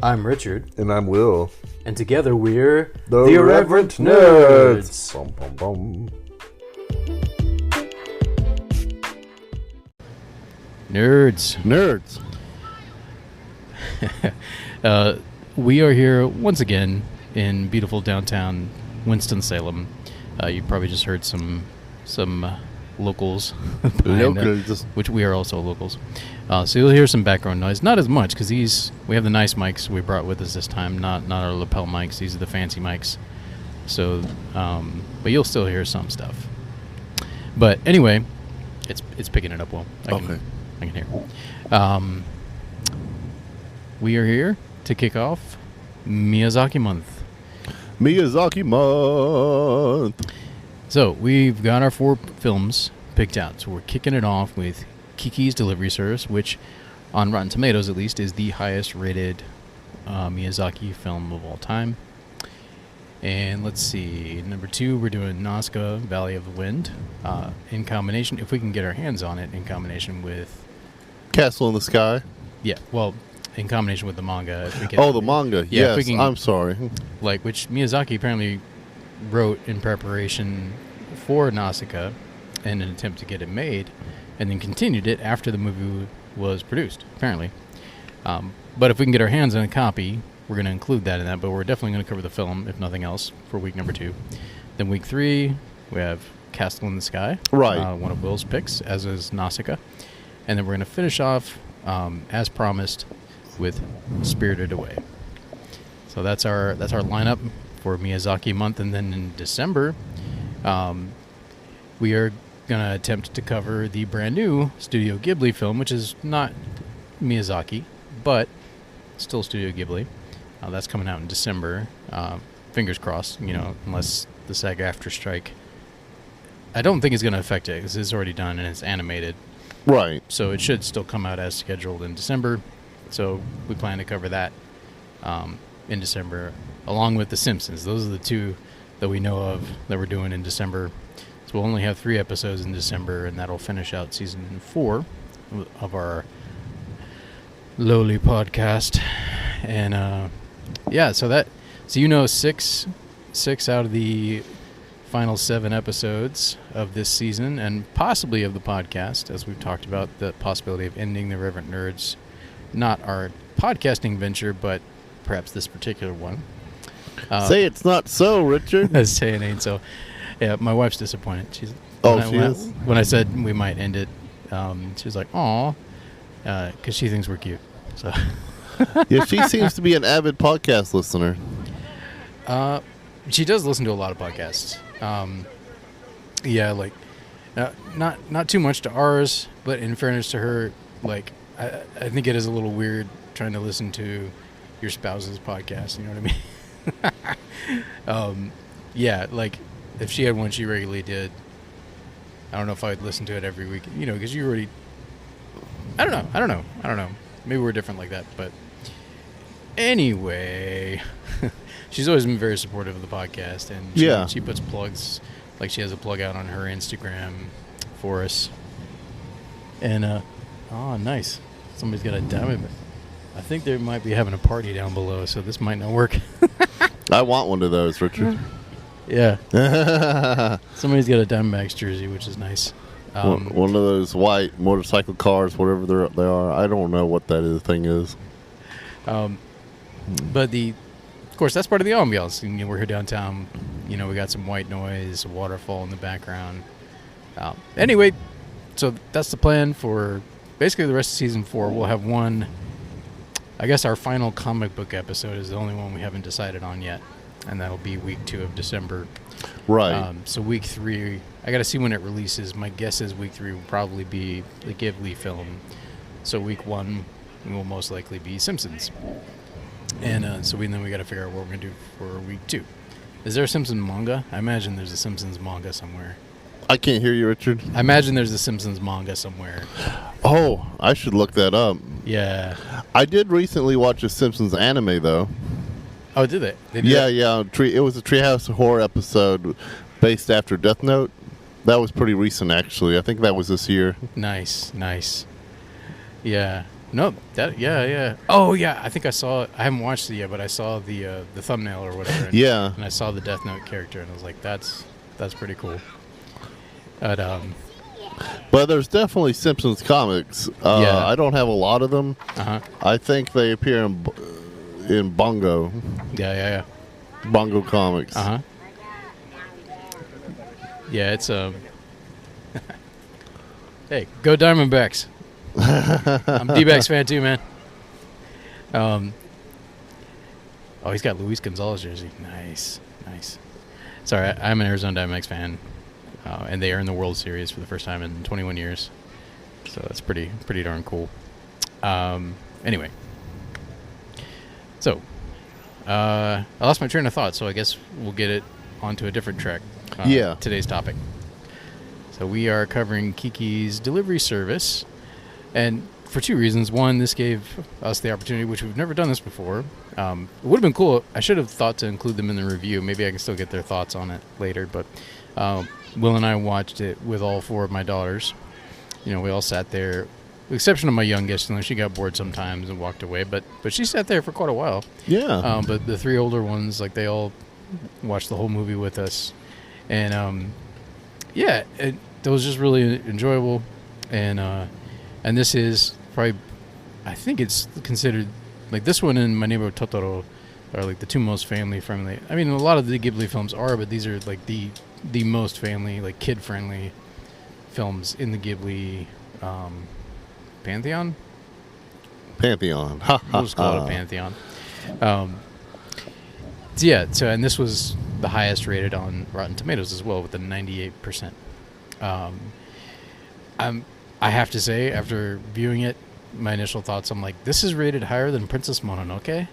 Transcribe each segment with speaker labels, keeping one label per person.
Speaker 1: I'm Richard.
Speaker 2: And I'm Will.
Speaker 1: And together we're
Speaker 2: The Irreverent Nerds. Bum, bum, bum.
Speaker 1: Nerds. We are here once again in beautiful downtown Winston-Salem. You probably just heard some locals, which we are also locals. So you'll hear some background noise. Not as much because we have the nice mics we brought with us this time, not our lapel mics. These are the fancy mics. So, but you'll still hear some stuff. But anyway, it's picking it up well. I can hear. We are here to kick off Miyazaki month. So we've got our 4 films picked out. So we're kicking it off with Kiki's Delivery Service, which on Rotten Tomatoes at least is the highest rated Miyazaki film of all time. And let's see, number 2 we're doing Nazca Valley of the Wind in combination, if we can get our hands on it, in combination with
Speaker 2: Castle in the Sky.
Speaker 1: Yeah, well, in combination with the manga. If we can,
Speaker 2: the manga.
Speaker 1: Yeah,
Speaker 2: yes, I'm sorry.
Speaker 1: Which Miyazaki apparently wrote in preparation for Nausicaa in an attempt to get it made, and then continued it after the movie was produced, apparently. But if we can get our hands on a copy, we're going to include that in that, but we're definitely going to cover the film, if nothing else, for week number 2. Then week 3, we have Castle in the Sky.
Speaker 2: Right.
Speaker 1: One of Will's picks, as is Nausicaa. And then we're going to finish off, as promised, with Spirited Away. So that's our lineup for Miyazaki month. And then in December, we are going to attempt to cover the brand new Studio Ghibli film, which is not Miyazaki, but still Studio Ghibli. That's coming out in December. Fingers crossed, unless the SAG-AFTRA strike. I don't think it's going to affect it because it's already done and it's animated.
Speaker 2: Right.
Speaker 1: So it should still come out as scheduled in December. So we plan to cover that in December, along with The Simpsons. Those are the 2 that we know of that we're doing in December. So we'll only have 3 episodes in December, and that'll finish out season 4 of our lowly podcast. And so 6 out of the final 7 episodes of this season, and possibly of the podcast, as we've talked about the possibility of ending the Irreverent Nerds, not our podcasting venture, but perhaps this particular one.
Speaker 2: Say it's not so, Richard.
Speaker 1: Say it ain't so. Yeah, my wife's disappointed. She is? When I said we might end it, she was like, "Aw," because she thinks we're cute. So.
Speaker 2: Yeah, she seems to be an avid podcast listener.
Speaker 1: She does listen to a lot of podcasts. Not too much to ours, but in fairness to her, I think it is a little weird trying to listen to your spouse's podcast. You know what I mean? If she had one she regularly did, I don't know if I'd listen to it every week. Because you already. I don't know. Maybe we're different like that, but anyway, she's always been very supportive of the podcast, and she puts plugs, like she has a plug out on her Instagram for us. And nice, somebody's got a diamond. I think they might be having a party down below, so this might not work.
Speaker 2: I want one of those, Richard.
Speaker 1: Yeah. Somebody's got a Diamondbacks jersey, which is nice.
Speaker 2: One of those white motorcycle cars, whatever they are. I don't know what that thing is.
Speaker 1: But of course, that's part of the ambiance. We're here downtown. We got some white noise, a waterfall in the background. Anyway, so that's the plan for basically the rest of season 4. We'll have one. I guess our final comic book episode is the only one we haven't decided on yet, and that'll be week 2 of December.
Speaker 2: Right.
Speaker 1: So week 3, I got to see when it releases. My guess is week 3 will probably be the Ghibli film. So week 1 will most likely be Simpsons. And then we got to figure out what we're going to do for week 2. Is there a Simpsons manga? I imagine there's a Simpsons manga somewhere.
Speaker 2: I can't hear you, Richard.
Speaker 1: I imagine there's a Simpsons manga somewhere.
Speaker 2: Oh, I should look that up.
Speaker 1: Yeah.
Speaker 2: I did recently watch a Simpsons anime, though.
Speaker 1: Oh, did they?
Speaker 2: Yeah. It was a Treehouse of Horror episode based after Death Note. That was pretty recent, actually. I think that was this year.
Speaker 1: Nice. Yeah. No, that yeah. Oh yeah, I think I saw it. I haven't watched it yet, but I saw the thumbnail or whatever.
Speaker 2: Yeah.
Speaker 1: And I saw the Death Note character, and I was like, that's pretty cool. But
Speaker 2: But there's definitely Simpsons comics.
Speaker 1: Yeah.
Speaker 2: I don't have a lot of them.
Speaker 1: uh-huh.
Speaker 2: I think they appear in Bongo.
Speaker 1: Yeah.
Speaker 2: Bongo Comics.
Speaker 1: Uh-huh. Yeah, it's Hey, go Diamondbacks. I'm a D-backs fan too, man. Oh, he's got Luis Gonzalez jersey. Nice. Sorry, I'm an Arizona Diamondbacks fan, and they earned the World Series for the first time in 21 years. So that's pretty darn cool. Anyway, so I lost my train of thought, so I guess we'll get it onto a different track.
Speaker 2: Yeah.
Speaker 1: Today's topic. So we are covering Kiki's delivery service, and for two reasons. One, this gave us the opportunity, which we've never done this before. It would have been cool. I should have thought to include them in the review. Maybe I can still get their thoughts on it later. But Will and I watched it with all four of my daughters. You know, we all sat there, with the exception of my youngest. You know, she got bored sometimes and walked away. But she sat there for quite a while.
Speaker 2: Yeah.
Speaker 1: But the three older ones, like, they all watched the whole movie with us. And, yeah, it was just really enjoyable. And this is probably, I think it's considered, like, this one and My Neighbor Totoro are like the two most family friendly. I mean, a lot of the Ghibli films are, but these are like the most family, like, kid friendly films in the Ghibli pantheon.
Speaker 2: Pantheon.
Speaker 1: We'll just call it a pantheon. So and this was the highest rated on Rotten Tomatoes as well, with a 98%. I have to say, after viewing it, my initial thoughts, I'm like, this is rated higher than Princess Mononoke.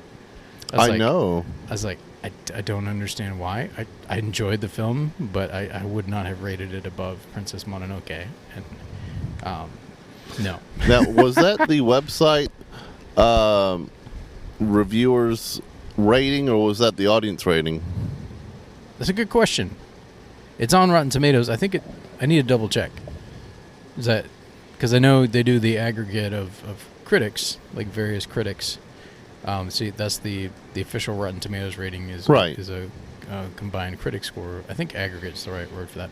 Speaker 2: I know.
Speaker 1: I was like, I don't understand why. I enjoyed the film, but I would not have rated it above Princess Mononoke. And no.
Speaker 2: Now, was that the website reviewers rating, or was that the audience rating?
Speaker 1: That's a good question. It's on Rotten Tomatoes. I think I need to double check. Is that because I know they do the aggregate of critics, like various critics. See, that's the official Rotten Tomatoes rating is
Speaker 2: right.
Speaker 1: Is a combined critic score. I think aggregate's the right word for that.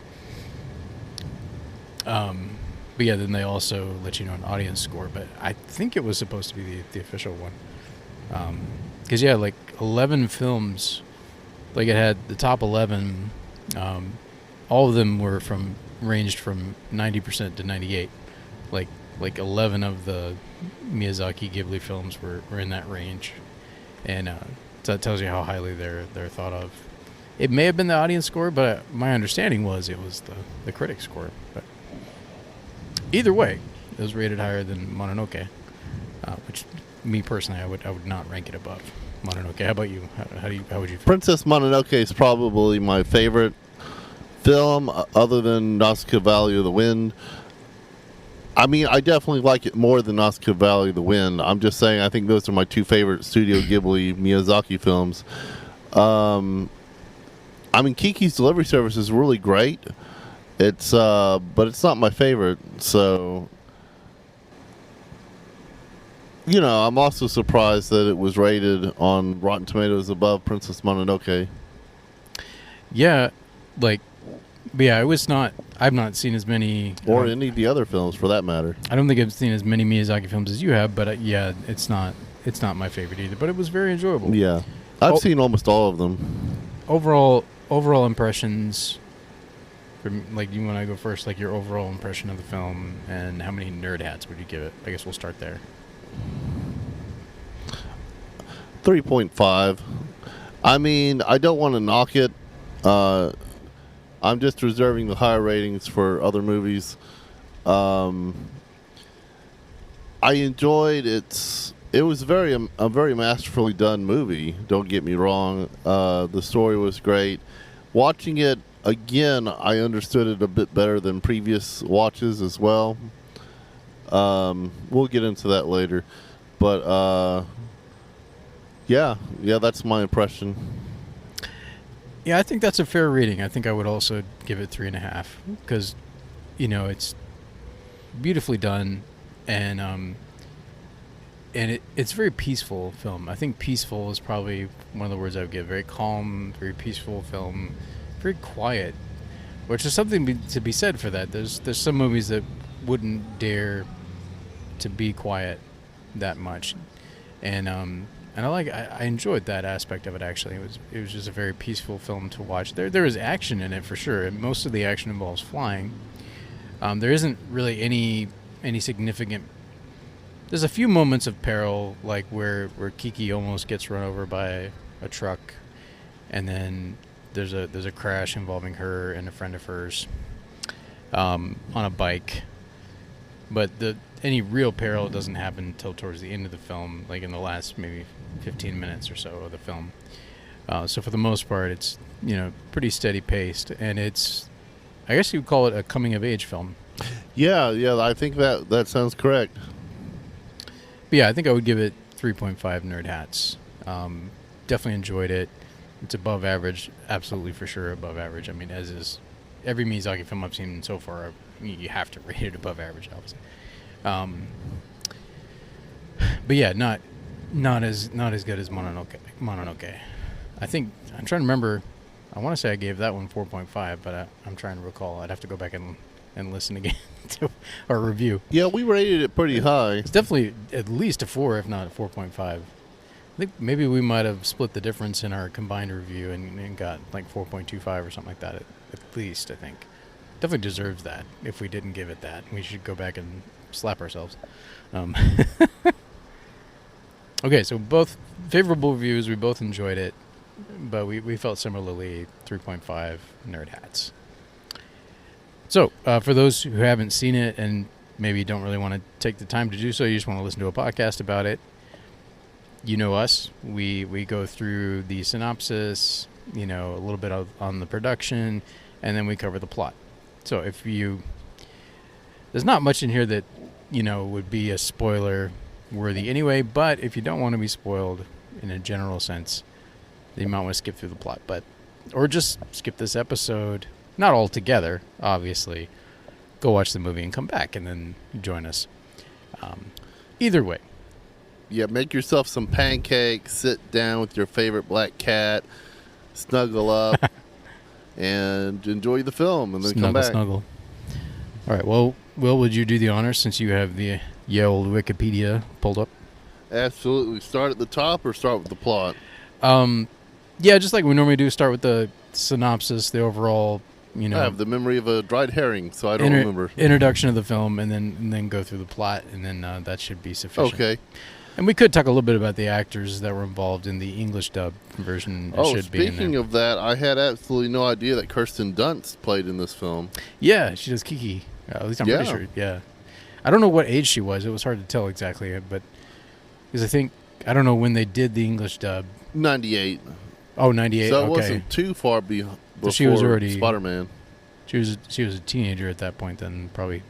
Speaker 1: But yeah, then they also let you know an audience score. But I think it was supposed to be the official one. Because yeah, like 11 films, like it had the top 11. All of them were ranged from 90% to 98. Like 11 of the Miyazaki Ghibli films were in that range, and so that tells you how highly they're thought of. It may have been the audience score, but my understanding was it was the critic score. But either way, it was rated higher than Mononoke, which me personally, I would not rank it above Mononoke. How about you? How would you feel?
Speaker 2: Princess Mononoke is probably my favorite film, other than Nausicaa Valley of the Wind. I mean, I definitely like it more than Nausicaa Valley of the Wind. I'm just saying, I think those are my two favorite Studio Ghibli Miyazaki films. I mean, Kiki's Delivery Service is really great. It's but it's not my favorite. So, you know, I'm also surprised that it was rated on Rotten Tomatoes above Princess Mononoke.
Speaker 1: Yeah, like, yeah, I've not seen as many,
Speaker 2: or any of the other films for that matter.
Speaker 1: I don't think I've seen as many Miyazaki films as you have, but yeah, it's not my favorite either. But it was very enjoyable.
Speaker 2: Yeah, I've seen almost all of them.
Speaker 1: Overall impressions. Like, you want to go first? Like, your overall impression of the film, and how many nerd hats would you give it? I guess we'll start there.
Speaker 2: 3.5. I mean, I don't want to knock it. I'm just reserving the higher ratings for other movies. I enjoyed it. It was a very masterfully done movie. Don't get me wrong. The story was great. Watching it again, I understood it a bit better than previous watches as well. We'll get into that later. But yeah, that's my impression.
Speaker 1: Yeah, I think that's a fair rating. I think I would also give it 3.5 because, you know, it's beautifully done, and and it's a very peaceful film. I think peaceful is probably one of the words I would give. Very calm, very peaceful film, very quiet, which is something to be said for that. There's some movies that wouldn't dare to be quiet that much, and I enjoyed that aspect of it. Actually, it was just a very peaceful film to watch. There is action in it for sure. Most of the action involves flying. There isn't really any significant. There's a few moments of peril, like where Kiki almost gets run over by a truck, and then there's a crash involving her and a friend of hers on a bike. But any real peril doesn't happen until towards the end of the film, like in the last maybe 15 minutes or so of the film. So for the most part, it's pretty steady paced, and it's, I guess you would call it a coming of age film.
Speaker 2: Yeah, I think that sounds correct.
Speaker 1: But yeah, I think I would give it 3.5 nerd hats. Definitely enjoyed it. It's above average, absolutely for sure above average. I mean, as is every Miyazaki film I've seen so far, you have to rate it above average, obviously. But yeah, not as good as Mononoke. I think I'm trying to remember. I want to say I gave that one 4.5, but I'm trying to recall. I'd have to go back and listen again to our review.
Speaker 2: Yeah, we rated it pretty high.
Speaker 1: It's definitely at least a 4, if not a 4.5. I think maybe we might have split the difference in our combined review and got like 4.25 or something like that. At least, I think. Definitely deserves that. If we didn't give it that, we should go back and slap ourselves. Okay, so both favorable reviews. We both enjoyed it, but we felt similarly 3.5 nerd hats. So, for those who haven't seen it and maybe don't really want to take the time to do so, you just want to listen to a podcast about it, you know us. We go through the synopsis, a little bit on the production, and then we cover the plot. So there's not much in here that, would be a spoiler worthy anyway, but if you don't want to be spoiled in a general sense, then you might want to skip through the plot, or just skip this episode. Not all together, obviously. Go watch the movie and come back and then join us. Either way.
Speaker 2: Yeah, make yourself some pancakes, sit down with your favorite black cat, snuggle up, and enjoy the film, and then come back.
Speaker 1: Snuggle. All right, well, Will, would you do the honors since you have the old Wikipedia pulled up?
Speaker 2: Absolutely. Start at the top or start with the plot?
Speaker 1: Yeah, just like we normally do, start with the synopsis, the overall... I
Speaker 2: have the memory of a dried herring, so I don't remember.
Speaker 1: Introduction of the film, and then go through the plot, and then that should be sufficient.
Speaker 2: Okay.
Speaker 1: And we could talk a little bit about the actors that were involved in the English dub version.
Speaker 2: Speaking of that, I had absolutely no idea that Kirsten Dunst played in this film.
Speaker 1: Yeah, she does Kiki. At least I'm pretty sure. Yeah. I don't know what age she was. It was hard to tell exactly, but because I don't know when they did the English dub.
Speaker 2: 98.
Speaker 1: Oh, 98.
Speaker 2: So it
Speaker 1: okay.
Speaker 2: wasn't too far before
Speaker 1: So she was already
Speaker 2: Spider-Man.
Speaker 1: She was a teenager at that point. Then probably,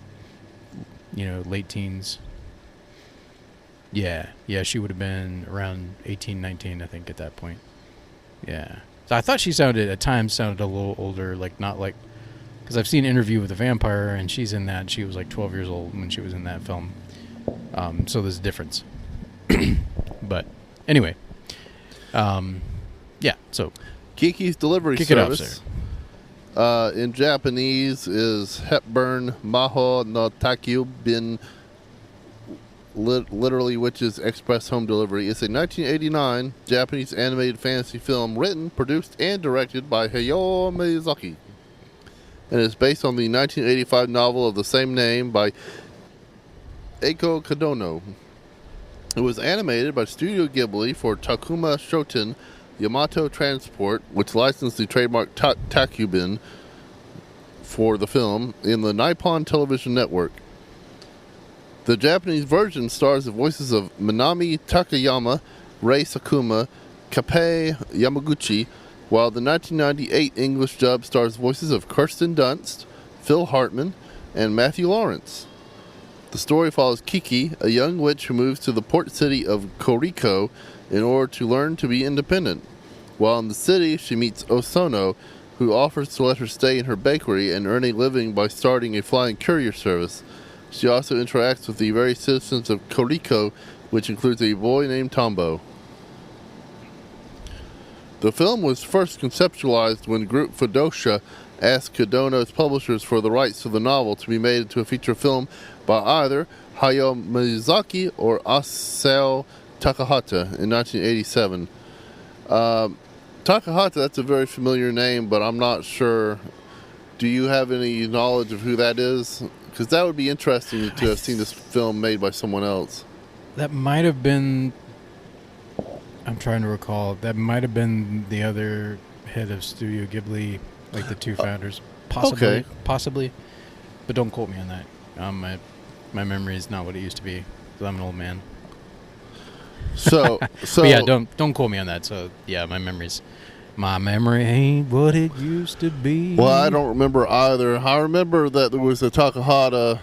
Speaker 1: late teens. Yeah, she would have been around 18, 19, I think, at that point. Yeah. So I thought she at times sounded a little older, because I've seen Interview with a Vampire, and she's in that. She was like 12 years old when she was in that film. So there's a difference. But anyway, yeah. So
Speaker 2: Kiki's delivery
Speaker 1: kick
Speaker 2: service.
Speaker 1: It off, sir.
Speaker 2: In Japanese is Hepburn Maho no Takyu Bin, literally, which is express home delivery. It's a 1989 Japanese animated fantasy film written, produced, and directed by Hayao Miyazaki. And it's based on the 1985 novel of the same name by Eiko Kadono. It was animated by Studio Ghibli for Takuma Shoten Yamato Transport, which licensed the trademark Takubin for the film in the Nippon Television Network. The Japanese version stars the voices of Minami Takayama, Rei Sakuma, Kappei Yamaguchi, while the 1998 English dub stars voices of Kirsten Dunst, Phil Hartman, and Matthew Lawrence. The story follows Kiki, a young witch who moves to the port city of Koriko in order to learn to be independent. While in the city, she meets Osono, who offers to let her stay in her bakery and earn a living by starting a flying courier service. She also interacts with the very citizens of Koriko which includes a boy named Tombo. The film was first conceptualized when Group Fudosha asked Kodono's publishers for the rights to the novel to be made into a feature film by either Hayao Miyazaki or Asao Takahata in 1987. Takahata, that's a very familiar name, but I'm not sure. Do you have any knowledge of who that is? Because that would be interesting to have seen this film made by someone else.
Speaker 1: That might have been... I'm trying to recall. That might have been the other head of Studio Ghibli, like the two founders. Possibly.
Speaker 2: Okay.
Speaker 1: Possibly. But don't quote me on that. My memory is not what it used to be. 'Cause I'm an old man.
Speaker 2: So
Speaker 1: But yeah, don't quote me on that. So yeah, my memory ain't what it used to be.
Speaker 2: Well, I don't remember either. I remember that there was a Takahata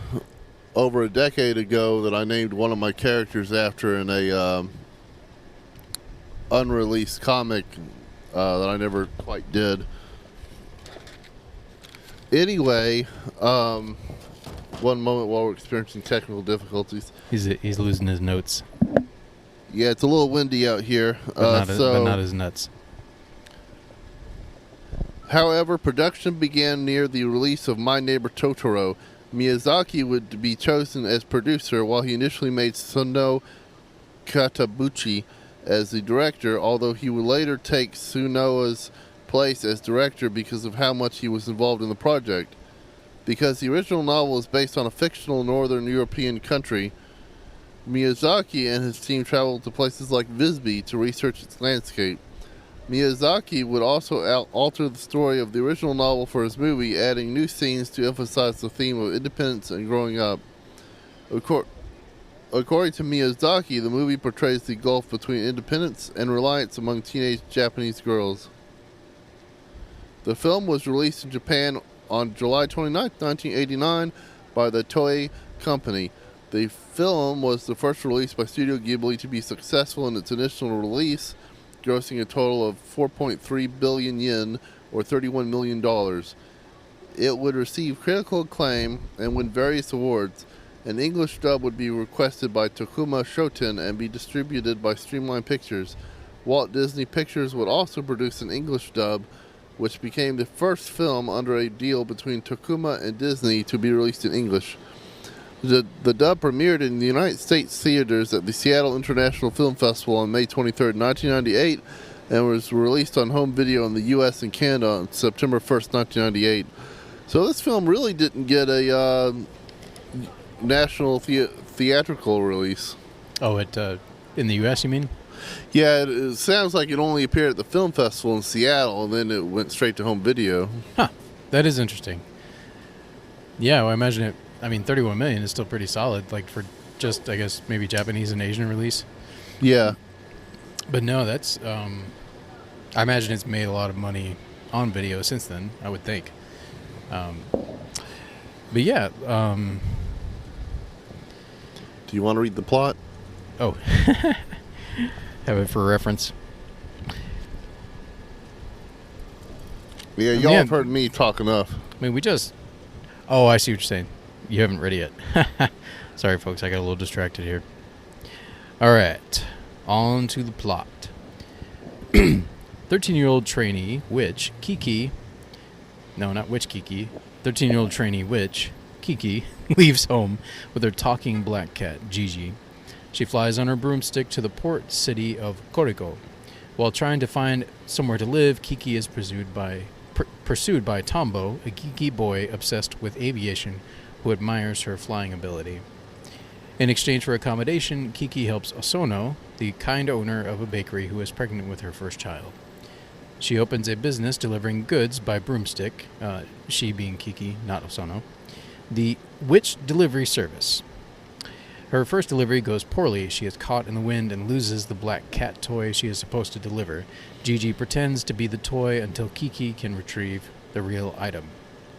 Speaker 2: over a decade ago that I named one of my characters after in a unreleased comic that I never quite did. Anyway, one moment while we're experiencing technical difficulties.
Speaker 1: He's losing his notes.
Speaker 2: Yeah, it's a little windy out here.
Speaker 1: But not his nuts.
Speaker 2: However, production began near the release of My Neighbor Totoro. Miyazaki would be chosen as producer, while he initially made Suno Katabuchi as the director, although he would later take Sunoa's place as director because of how much he was involved in the project. Because the original novel is based on a fictional northern European country, Miyazaki and his team traveled to places like Visby to research its landscape. Miyazaki would also alter the story of the original novel for his movie, adding new scenes to emphasize the theme of independence and growing up. According to Miyazaki, the movie portrays the gulf between independence and reliance among teenage Japanese girls. The film was released in Japan on July 29, 1989 by the Toei Company. The film was the first release by Studio Ghibli to be successful in its initial release, grossing a total of 4.3 billion yen, or $31 million. It would receive critical acclaim and win various awards. An English dub would be requested by Tokuma Shoten and be distributed by Streamline Pictures. Walt Disney Pictures would also produce an English dub, which became the first film under a deal between Tokuma and Disney to be released in English. The dub premiered in the United States theaters at the Seattle International Film Festival on May 23, 1998, and was released on home video in the U.S. and Canada on September 1st, 1998. So this film really didn't get a national theatrical release.
Speaker 1: Oh, in the U.S., you mean?
Speaker 2: Yeah, it sounds like it only appeared at the film festival in Seattle, and then it went straight to home video.
Speaker 1: Huh. That is interesting. Yeah, well, I imagine it. I mean, 31 million is still pretty solid, like for just, I guess, maybe Japanese and Asian release.
Speaker 2: Yeah.
Speaker 1: But no, that's, I imagine it's made a lot of money on video since then, I would think. But yeah.
Speaker 2: Do you want to read the plot?
Speaker 1: Oh. Have it for reference.
Speaker 2: Yeah, y'all have heard me talk enough.
Speaker 1: I mean, Oh, I see what you're saying. You haven't read it yet. Sorry, folks. I got a little distracted here. All right. On to the plot. 13-year-old trainee witch, Kiki... No, not witch Kiki. 13-year-old trainee witch, Kiki, leaves home with her talking black cat, Gigi. She flies on her broomstick to the port city of Koriko. While trying to find somewhere to live, Kiki is pursued by Tombo, a geeky boy obsessed with aviation who admires her flying ability. In exchange for accommodation, Kiki helps Osono, the kind owner of a bakery who is pregnant with her first child. She opens a business delivering goods by broomstick, she being Kiki, not Osono, the Witch Delivery Service. Her first delivery goes poorly. She is caught in the wind and loses the black cat toy she is supposed to deliver. Gigi pretends to be the toy until Kiki can retrieve the real item.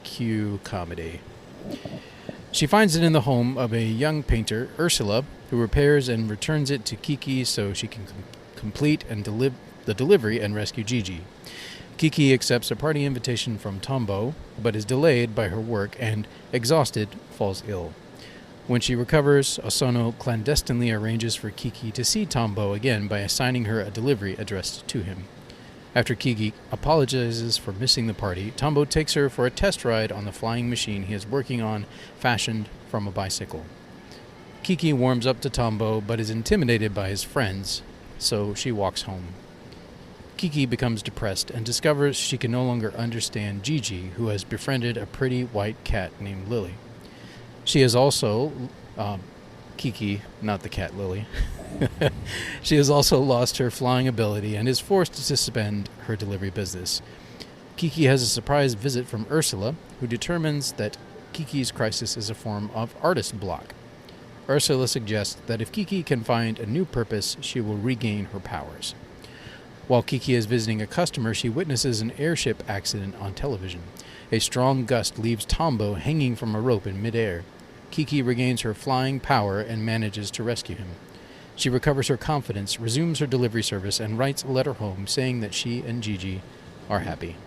Speaker 1: Cue comedy. She finds it in the home of a young painter, Ursula, who repairs and returns it to Kiki so she can complete and the delivery and rescue Gigi. Kiki accepts a party invitation from Tombo, but is delayed by her work and, exhausted, falls ill. When she recovers, Osono clandestinely arranges for Kiki to see Tombo again by assigning her a delivery addressed to him. After Kiki apologizes for missing the party, Tombo takes her for a test ride on the flying machine he is working on, fashioned from a bicycle. Kiki warms up to Tombo, but is intimidated by his friends, so she walks home. Kiki becomes depressed and discovers she can no longer understand Gigi, who has befriended a pretty white cat named Lily. She is also... Kiki, not the cat Lily. She has also lost her flying ability and is forced to suspend her delivery business. Kiki has a surprise visit from Ursula, who determines that Kiki's crisis is a form of artist block. Ursula suggests that if Kiki can find a new purpose, she will regain her powers. While Kiki is visiting a customer, she witnesses an airship accident on television. A strong gust leaves Tombo hanging from a rope in midair. Kiki regains her flying power and manages to rescue him. She recovers her confidence, resumes her delivery service, and writes a letter home saying that she and Gigi are happy.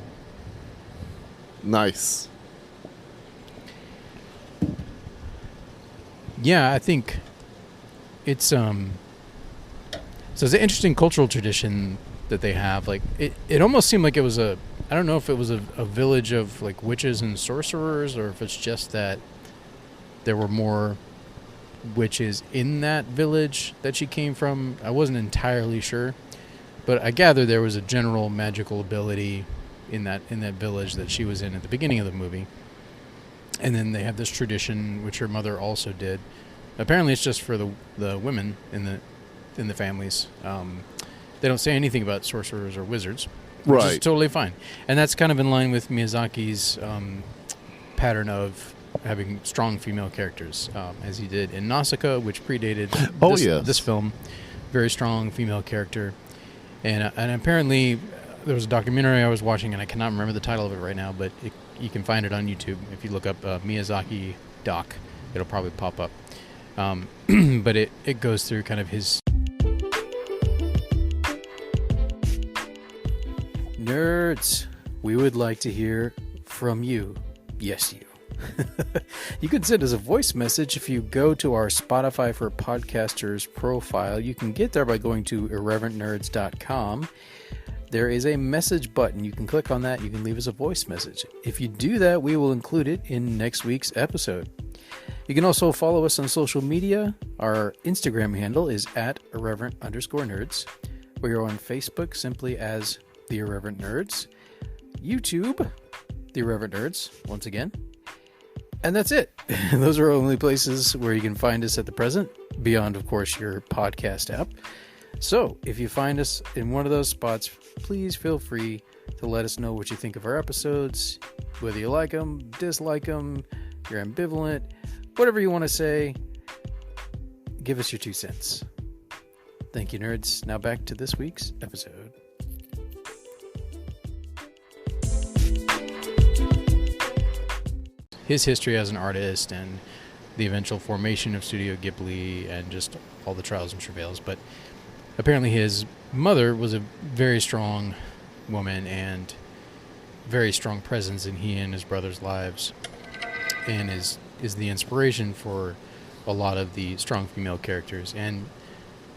Speaker 2: Nice.
Speaker 1: Yeah, I think it's so it's an interesting cultural tradition that they have. Like it almost seemed like it was I don't know if it was a village of like witches and sorcerers, or if it's just that there were more witches in that village that she came from. I wasn't entirely sure, but I gather there was a general magical ability in that village that she was in at the beginning of the movie. And then they have this tradition, which her mother also did. Apparently, it's just for the women in the families. They don't say anything about sorcerers or wizards, which is totally fine. And that's kind of in line with Miyazaki's pattern of having strong female characters, as he did in Nausicaa, which predated this film. Very strong female character. And apparently, there was a documentary I was watching, and I cannot remember the title of it right now, but you can find it on YouTube. If you look up Miyazaki doc, it'll probably pop up. But it goes through kind of his... Nerds, we would like to hear from you. Yes, you. You can send us a voice message if you go to our Spotify for Podcasters profile. You can get there by going to irreverentnerds.com. There is a message button. You can click on that. You can leave us a voice message. If you do that, we will include it in next week's episode. You can also follow us on social media. Our Instagram handle is @irreverent_nerds. We are on Facebook simply as The Irreverent Nerds. YouTube, The Irreverent Nerds, once again. And that's it. Those are only places where you can find us at the present, beyond, of course, your podcast app. So, if you find us in one of those spots, please feel free to let us know what you think of our episodes, whether you like them, dislike them, you're ambivalent, whatever you want to say, give us your 2 cents. Thank you, nerds. Now back to this week's episode. His history as an artist and the eventual formation of Studio Ghibli and just all the trials and travails. But apparently his mother was a very strong woman and very strong presence in he and his brother's lives, and is the inspiration for a lot of the strong female characters. And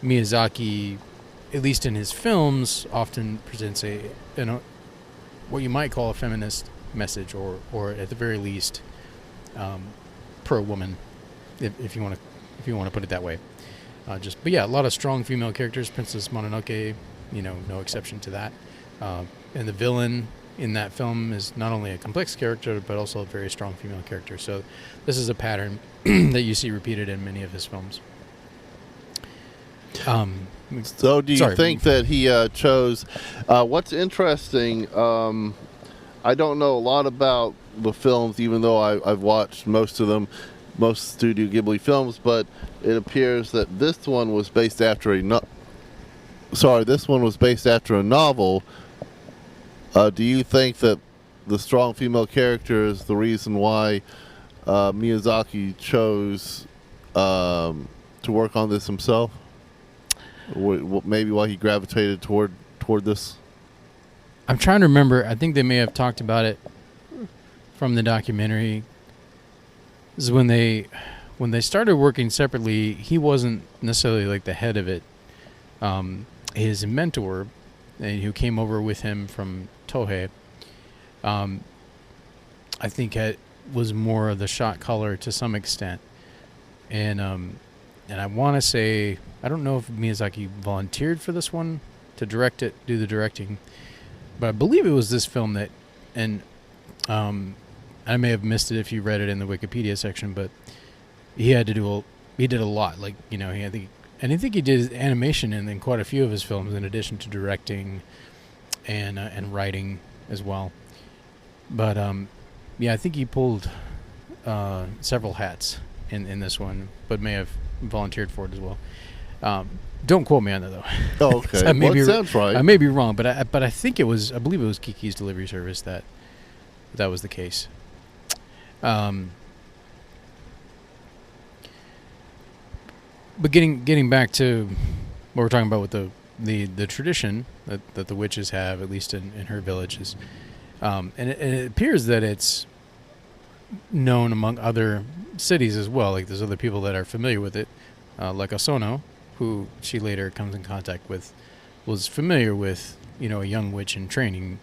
Speaker 1: Miyazaki, at least in his films, often presents what you might call a feminist message, or at the very least pro-woman, if you want to put it that way. But yeah, a lot of strong female characters. Princess Mononoke, no exception to that. And the villain in that film is not only a complex character, but also a very strong female character. So this is a pattern that you see repeated in many of his films.
Speaker 2: So do you think that he chose... what's interesting, I don't know a lot about the films, even though I've watched most of them, most Studio Ghibli films, but it appears that this one was based after a novel. Do you think that the strong female character is the reason why Miyazaki chose to work on this himself? Maybe why he gravitated toward this?
Speaker 1: I'm trying to remember. I think they may have talked about it from the documentary. This is when when they started working separately, he wasn't necessarily like the head of it. His mentor, who came over with him from Tohei, I think was more of the shot caller to some extent, and I want to say, I don't know if Miyazaki volunteered for this one to direct it, do the directing, but I believe it was this film that, and I may have missed it if you read it in the Wikipedia section, but he did a lot. Like, I think he did animation in quite a few of his films, in addition to directing and writing as well. But I think he pulled several hats in this one, but may have volunteered for it as well. Don't quote me on that though.
Speaker 2: Oh, okay. Sounds right.
Speaker 1: I may be wrong, but I believe it was Kiki's Delivery Service that was the case. But getting back to what we're talking about with the tradition that the witches have, at least in her villages, and it appears that it's known among other cities as well. Like, there's other people that are familiar with it, like Osono, who she later comes in contact with, was familiar with, a young witch in training,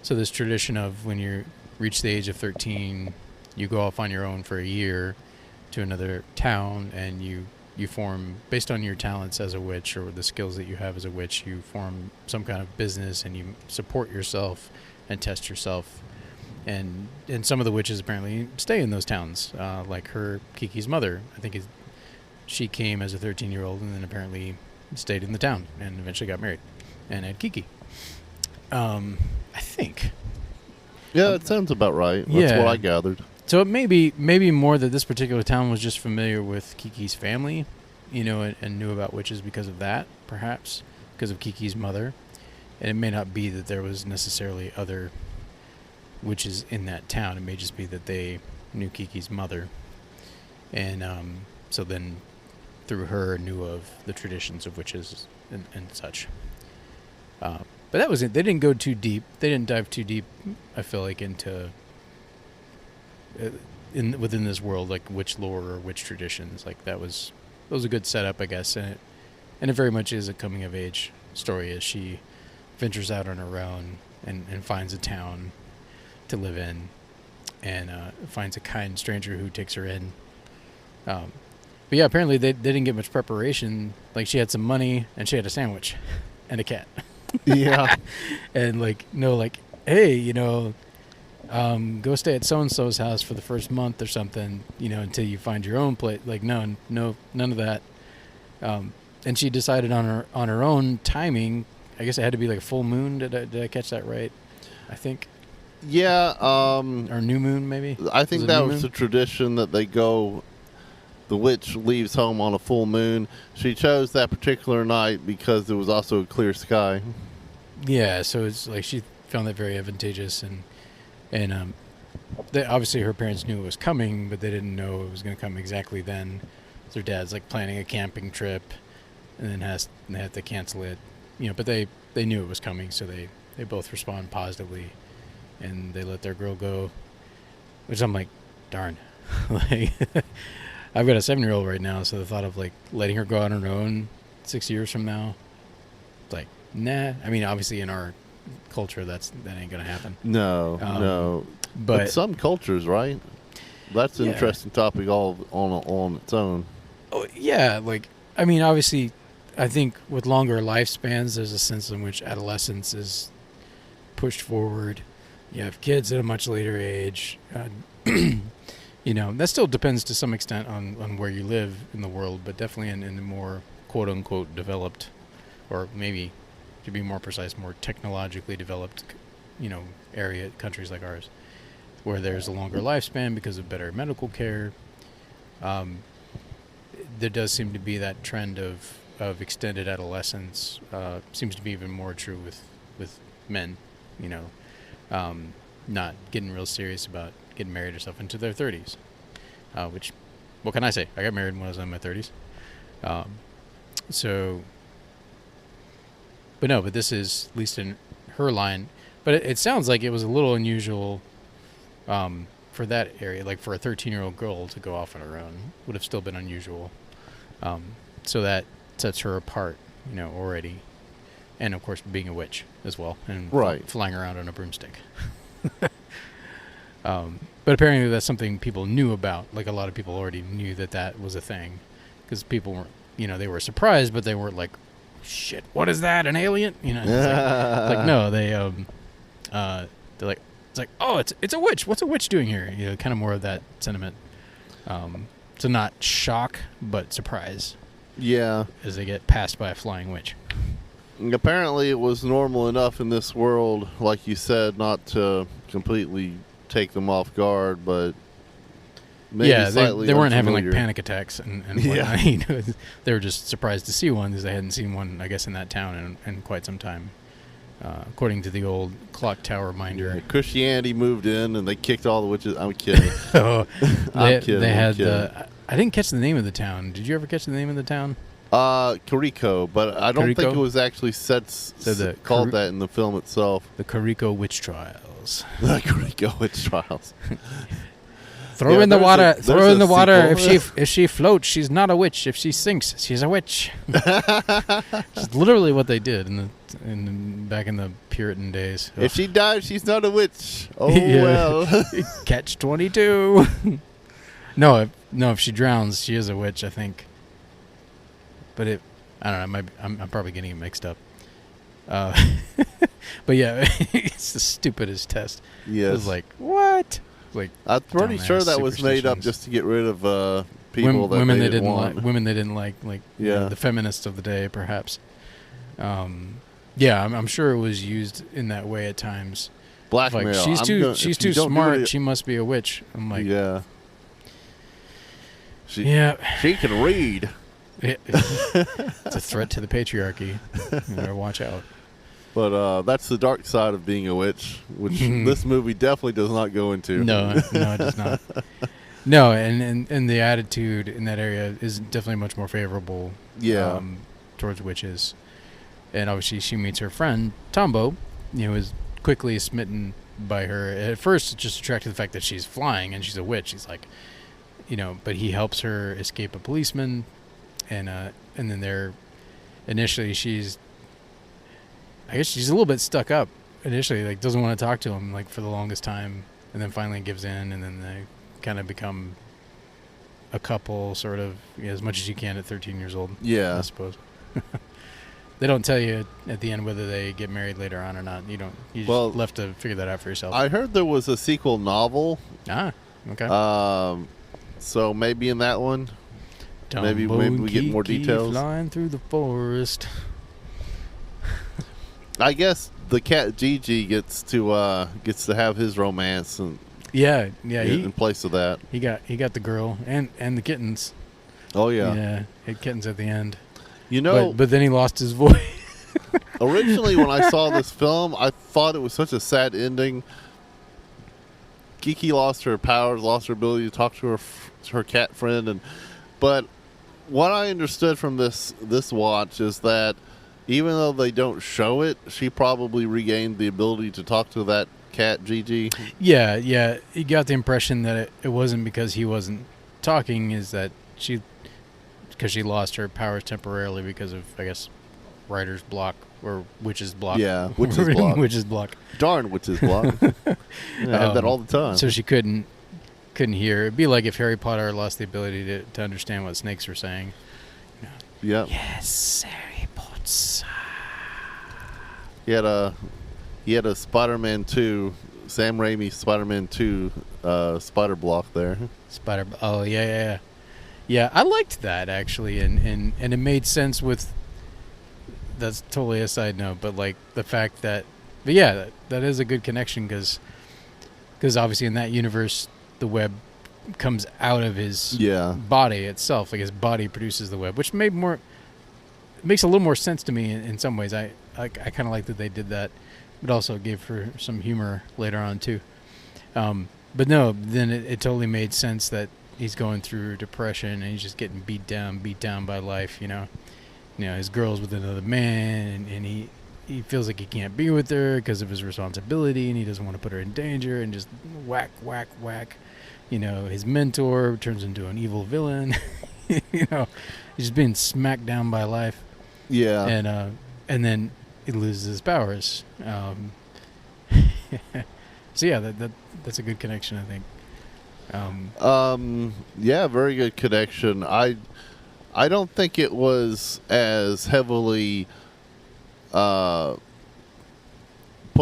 Speaker 1: So this tradition of when you reach the age of 13, you go off on your own for a year to another town, and you form, based on your talents as a witch or the skills that you have as a witch, you form some kind of business, and you support yourself and test yourself. And some of the witches apparently stay in those towns, like Kiki's mother. I think she came as a 13-year-old and then apparently stayed in the town and eventually got married and had Kiki. I think.
Speaker 2: Yeah, that sounds about right. That's what I gathered.
Speaker 1: So it may be more that this particular town was just familiar with Kiki's family, and knew about witches because of that, perhaps, because of Kiki's mother. And it may not be that there was necessarily other witches in that town. It may just be that they knew Kiki's mother. And so then through her knew of the traditions of witches and such. But that was it. They didn't go too deep. They didn't dive too deep, I feel like, into within this world, like witch lore or witch traditions. Like, that was a good setup, I guess. And it very much is a coming of age story as she ventures out on her own and finds a town to live in, and finds a kind stranger who takes her in. But yeah, apparently they didn't get much preparation. Like, she had some money and she had a sandwich and a cat.
Speaker 2: Yeah.
Speaker 1: And hey, go stay at so-and-so's house for the first month or something, until you find your own place. Like, no, none of that. And she decided on her own timing. I guess it had to be like a full moon. Did I catch that right? I think.
Speaker 2: Yeah.
Speaker 1: Or new moon, maybe?
Speaker 2: I think that was the tradition that they go. The witch leaves home on a full moon. She chose that particular night because there was also a clear sky. Yeah, so it's like she found that very advantageous, and obviously her parents knew it was coming, but they didn't know it was going to come exactly then. So their dad's like planning a camping trip, and then they have to cancel it, But they knew it was coming, so they both respond positively, and they let their girl go. Which I'm like, darn, like. I've got a 7-year-old right now, so the thought of like letting her go on her own 6 years from now, like, nah. I mean, obviously in our culture, that ain't gonna happen. No. But some cultures, right? That's an interesting topic all on its own.
Speaker 1: Oh yeah, like, I mean, obviously, I think with longer lifespans, there's a sense in which adolescence is pushed forward. You have kids at a much later age. That still depends to some extent on where you live in the world, but definitely in the more quote-unquote developed, or maybe, to be more precise, more technologically developed, area, countries like ours, where there's a longer lifespan because of better medical care. There does seem to be that trend of extended adolescence. Seems to be even more true with men, not getting real serious about getting married or stuff into their 30s, which, what can I say? I got married when I was in my 30s. But this is, at least in her line, but it sounds like it was a little unusual for that area, like for a 13-year-old girl to go off on her own, would have still been unusual. So that sets her apart, already. And, of course, being a witch as well. And
Speaker 2: Right.
Speaker 1: flying around on a broomstick. But apparently that's something people knew about. Like, a lot of people already knew that was a thing. Because people weren't, they were surprised, but they weren't like, shit, what is that, an alien? It's like no, they're like, it's like, oh, it's a witch. What's a witch doing here? Kind of more of that sentiment. So not shock, but surprise.
Speaker 2: Yeah.
Speaker 1: As they get passed by a flying witch.
Speaker 2: Apparently it was normal enough in this world, like you said, not to completely take them off guard, but maybe slightly
Speaker 1: they weren't having
Speaker 2: unfamiliar.
Speaker 1: like panic attacks and
Speaker 2: Yeah.
Speaker 1: whatnot. They were just surprised to see one because they hadn't seen one, I guess, in that town in quite some time. According to the old clock tower minder.
Speaker 2: Christianity moved in and they kicked all the witches. I'm kidding.
Speaker 1: Oh,
Speaker 2: I'm kidding.
Speaker 1: They had
Speaker 2: kidding.
Speaker 1: I didn't catch the name of the town. Did you ever catch the name of the town?
Speaker 2: Carico, but I don't think
Speaker 1: Carico?
Speaker 2: it was actually called that in the film itself.
Speaker 1: The Carico Witch Trials.
Speaker 2: The Carico Witch Trials.
Speaker 1: Throw in the water.
Speaker 2: there's
Speaker 1: Throw in
Speaker 2: a
Speaker 1: the water.
Speaker 2: sequel.
Speaker 1: If she floats, she's not a witch. If she sinks, she's a witch. It's literally what they did back in the Puritan days.
Speaker 2: If she dies, she's not a witch. Oh
Speaker 1: Yeah.
Speaker 2: well.
Speaker 1: Catch 22. No, if she drowns, she is a witch, I think. But I don't know. I'm probably getting it mixed up. But yeah, it's the stupidest test.
Speaker 2: Yes.
Speaker 1: It was like, what? Like,
Speaker 2: I'm pretty
Speaker 1: dumbass
Speaker 2: sure that was made up
Speaker 1: superstitions.
Speaker 2: just to get rid of people that
Speaker 1: women
Speaker 2: they
Speaker 1: they
Speaker 2: didn't
Speaker 1: didn't
Speaker 2: want.
Speaker 1: like. Women they didn't like
Speaker 2: Yeah.
Speaker 1: the feminists of the day, perhaps. Yeah, I'm sure it was used in that way at times.
Speaker 2: Blackmail.
Speaker 1: Like, she's
Speaker 2: if
Speaker 1: too
Speaker 2: you don't do
Speaker 1: smart.
Speaker 2: it-
Speaker 1: She must be a witch. I'm like,
Speaker 2: yeah.
Speaker 1: yeah.
Speaker 2: She can read.
Speaker 1: It's a threat to the patriarchy. You better watch out.
Speaker 2: But that's the dark side of being a witch, which this movie definitely does not go into.
Speaker 1: No, it does not. No, and the attitude in that area is definitely much more favorable.
Speaker 2: Yeah.
Speaker 1: Towards witches, and obviously she meets her friend Tombo, is quickly smitten by her. At first, it's just attracted to the fact that she's flying and she's a witch. He's like, but he helps her escape a policeman, and then initially I guess she's a little bit stuck up initially, like doesn't want to talk to him like for the longest time, and then finally gives in, and then they kind of become a couple, sort of, as much as you can at 13 years old.
Speaker 2: Yeah.
Speaker 1: I suppose. They don't tell you at the end whether they get married later on or not. You just left to figure that out for yourself.
Speaker 2: I heard there was a sequel novel.
Speaker 1: Okay.
Speaker 2: So maybe in that one, maybe we get more
Speaker 1: Kiki
Speaker 2: details.
Speaker 1: Flying through the forest.
Speaker 2: I guess the cat Gigi gets to have his romance and
Speaker 1: Yeah.
Speaker 2: in place of that.
Speaker 1: He got the girl and the kittens.
Speaker 2: Oh yeah.
Speaker 1: Yeah, had kittens at the end.
Speaker 2: But
Speaker 1: then he lost his voice.
Speaker 2: originally when I saw this film, I thought it was such a sad ending. Kiki lost her powers, lost her ability to talk to her cat friend, but what I understood from this watch is that even though they don't show it, she probably regained the ability to talk to that cat Gigi.
Speaker 1: Yeah. You got the impression that it wasn't because he wasn't talking, is that because she lost her powers temporarily because of, I guess, writer's block or witch's block.
Speaker 2: Yeah, witch's block.
Speaker 1: Witch's block.
Speaker 2: Darn witch's block. I have that all the time.
Speaker 1: So she couldn't hear. It'd be like if Harry Potter lost the ability to understand what snakes were saying.
Speaker 2: Yeah.
Speaker 1: Yes, Harry Potter.
Speaker 2: He had a Spider-Man 2, Sam Raimi Spider-Man 2 spider block there.
Speaker 1: Oh yeah. Yeah, I liked that actually, and it made sense with. That's totally a side note, but like the fact that, that is a good connection because obviously in that universe the web comes out of his body itself, like his body produces the web, which makes a little more sense to me in some ways. I kind of like that they did that, but also gave her some humor later on too. But no, then it totally made sense that he's going through depression and he's just getting beat down by life, His girl's with another man, and he feels like he can't be with her because of his responsibility, and he doesn't want to put her in danger, and just whack, whack, whack. His mentor turns into an evil villain. He's just being smacked down by life.
Speaker 2: Yeah.
Speaker 1: And then he loses his powers. So yeah, that's a good connection, I think.
Speaker 2: Yeah, very good connection. I don't think it was as heavily put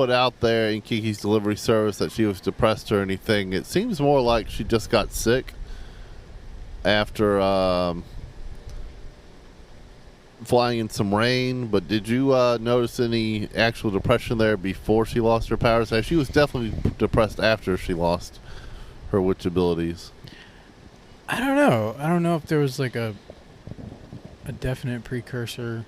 Speaker 2: out there in Kiki's delivery service that she was depressed or anything. It seems more like she just got sick after flying in some rain. But did you notice any actual depression there before she lost her powers? She was definitely depressed after she lost her witch abilities.
Speaker 1: I don't know. I don't know if there was like a definite precursor,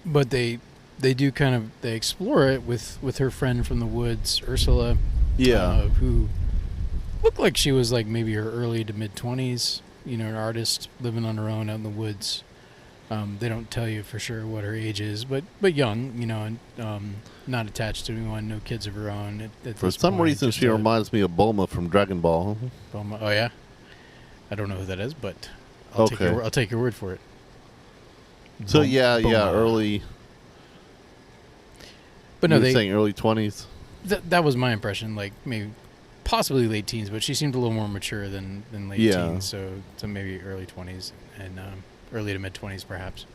Speaker 1: but they do kind of, they explore it with her friend from the woods, Ursula.
Speaker 2: Yeah.
Speaker 1: Who looked like she was like maybe her early to mid 20s. An artist living on her own out in the woods. They don't tell you for sure what her age is, but young, and not attached to anyone, no kids of her own.
Speaker 2: For some reason, she reminds me of Bulma from Dragon Ball.
Speaker 1: Bulma, oh yeah, I don't know who that is, but I'll take your word for it.
Speaker 2: So
Speaker 1: Bulma.
Speaker 2: Early.
Speaker 1: But no,
Speaker 2: they saying early 20s.
Speaker 1: That was my impression, like maybe possibly late teens, but she seemed a little more mature than late teens, so maybe early 20s and early to mid 20s perhaps.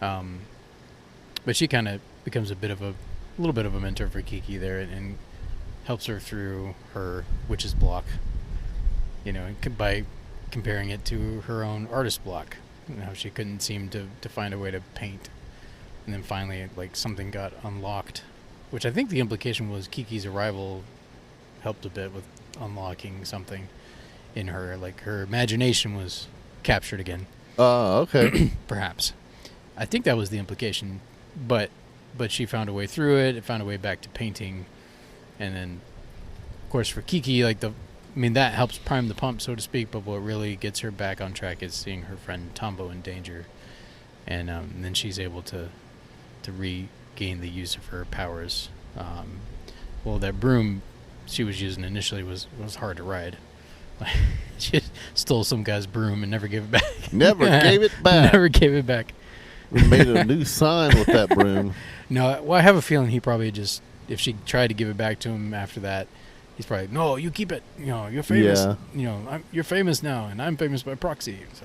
Speaker 1: But she kind of becomes a little bit of a mentor for Kiki there, and helps her through her witch's block, by comparing it to her own artist block. How she couldn't seem to find a way to paint, and then finally like something got unlocked, which I think the implication was Kiki's arrival helped a bit with unlocking something in her, like her imagination was captured again.
Speaker 2: Okay.
Speaker 1: Perhaps. I think that was the implication, but she found a way through it, found a way back to painting, and then of course for Kiki, that helps prime the pump, so to speak, but what really gets her back on track is seeing her friend Tombo in danger, and then she's able to regain the use of her powers. That broom she was using initially was hard to ride. She stole some guy's broom and never gave it back.
Speaker 2: Never gave it back.
Speaker 1: Never gave it back.
Speaker 2: We made a new sign with that broom.
Speaker 1: No, well, I have a feeling he probably just, if she tried to give it back to him after that, he's probably, no, you keep it. You're famous. Yeah. You're famous now, and I'm famous by proxy. So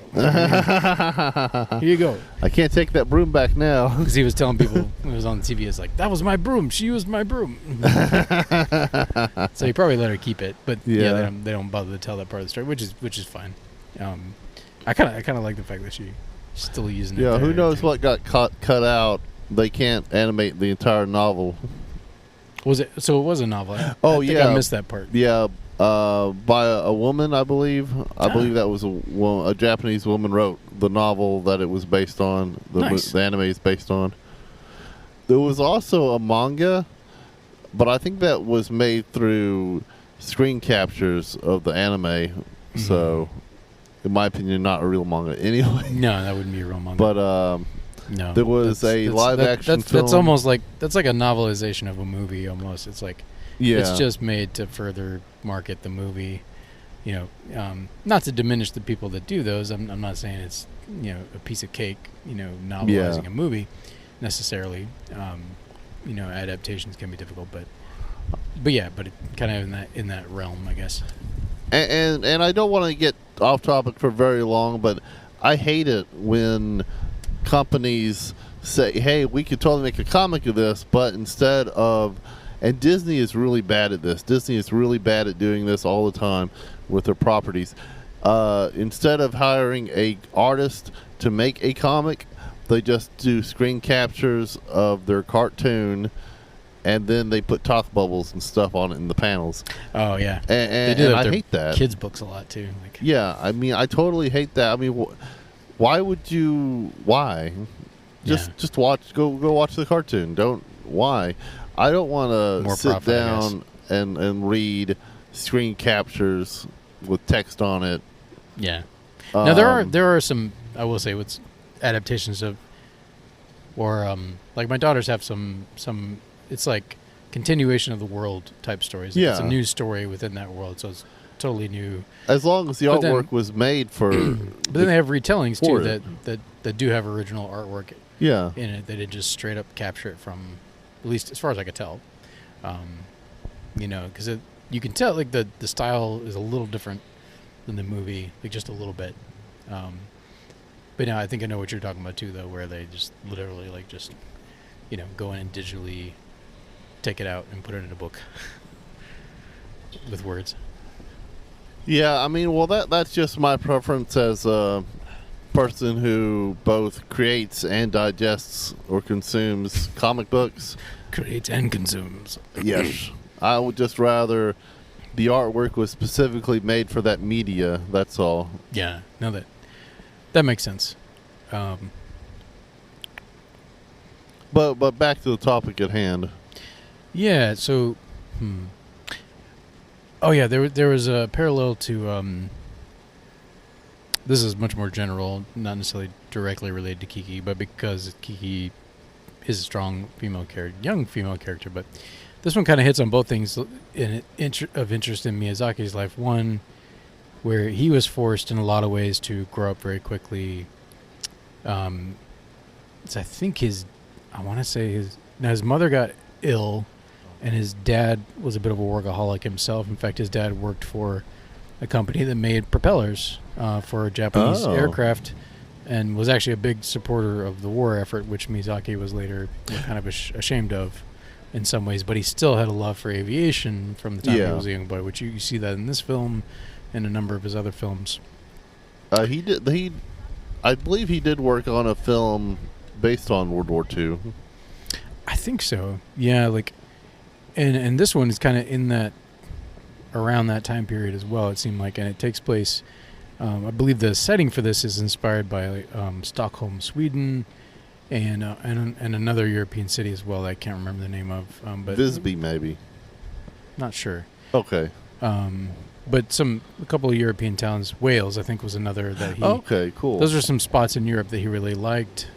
Speaker 1: here you go.
Speaker 2: I can't take that broom back now.
Speaker 1: Because he was telling people, it was on TV, it's like, that was my broom. She used my broom. So he probably let her keep it. But yeah, they don't bother to tell that part of the story, which is fine. I kind of like the fact that she's still using it.
Speaker 2: Yeah, who knows what got cut out. They can't animate the entire novel.
Speaker 1: Was it? So it was a novel. I think I missed that part.
Speaker 2: Yeah, by a woman, I believe. I believe that was a Japanese woman wrote the novel that it was based on. The anime is based on. There was also a manga, but I think that was made through screen captures of the anime. Mm-hmm. So, in my opinion, not a real manga anyway.
Speaker 1: No, that wouldn't be a real manga.
Speaker 2: But no, there was a live action film.
Speaker 1: That's almost like a novelization of a movie. Almost, it's like it's just made to further market the movie. Not to diminish the people that do those. I'm not saying it's a piece of cake. Novelizing a movie necessarily. Adaptations can be difficult, but it kind of in that realm, I guess.
Speaker 2: And I don't want to get off topic for very long, but I hate it when companies say, hey, we could totally make a comic of this, but instead of, and Disney is really bad at this. Disney is really bad at doing this all the time with their properties. Instead of hiring a artist to make a comic, they just do screen captures of their cartoon, and then they put talk bubbles and stuff on it in the panels.
Speaker 1: Oh yeah,
Speaker 2: and, they do I hate that.
Speaker 1: Kids books a lot too.
Speaker 2: I totally hate that. Why would you? Why? Just watch. Go watch the cartoon. Why? I don't want to sit down and read screen captures with text on it.
Speaker 1: Yeah. Now there are some, I will say, with adaptations of or like my daughters have some. It's like continuation of the world type stories. Like, it's a
Speaker 2: Yeah.
Speaker 1: new story within that world, so it's totally new.
Speaker 2: As long as the
Speaker 1: But then-
Speaker 2: artwork was made for.
Speaker 1: But then they have retellings too
Speaker 2: for it.
Speaker 1: that do have original artwork
Speaker 2: Yeah.
Speaker 1: in it. They didn't just straight up capture it from, at least as far as I could tell. Because you can tell like the style is a little different than the movie, like just a little bit. But now I think I know what you're talking about too, though, where they just literally like just go in and digitally take it out and put it in a book with words.
Speaker 2: Yeah, I mean, well, that's just my preference as a person who both creates and digests or consumes comic books.
Speaker 1: Creates and consumes.
Speaker 2: Yes. I would just rather the artwork was specifically made for that media, that's all.
Speaker 1: Yeah, no, that makes sense.
Speaker 2: But back to the topic at hand.
Speaker 1: Yeah, so oh yeah, there was a parallel to this is much more general, not necessarily directly related to Kiki, but because Kiki is a strong female character, young female character, but this one kind of hits on both things of interest in Miyazaki's life. One, where he was forced in a lot of ways to grow up very quickly. It's, I think his mother got ill, and his dad was a bit of a workaholic himself. In fact, his dad worked for a company that made propellers for Japanese aircraft, and was actually a big supporter of the war effort, which Miyazaki was later kind of ashamed of in some ways. But he still had a love for aviation from the time he was a young boy, which you see that in this film and a number of his other films.
Speaker 2: I believe he did work on a film based on World War II.
Speaker 1: I think so. Yeah, like, and this one is kind of in that, around that time period as well, it seemed like, and it takes place, I believe the setting for this is inspired by Stockholm, Sweden, and another European city as well that I can't remember the name of. But
Speaker 2: Visby, maybe.
Speaker 1: Not sure.
Speaker 2: Okay.
Speaker 1: But a couple of European towns. Wales, I think, was another that he...
Speaker 2: Okay, cool.
Speaker 1: Those are some spots in Europe that he really liked.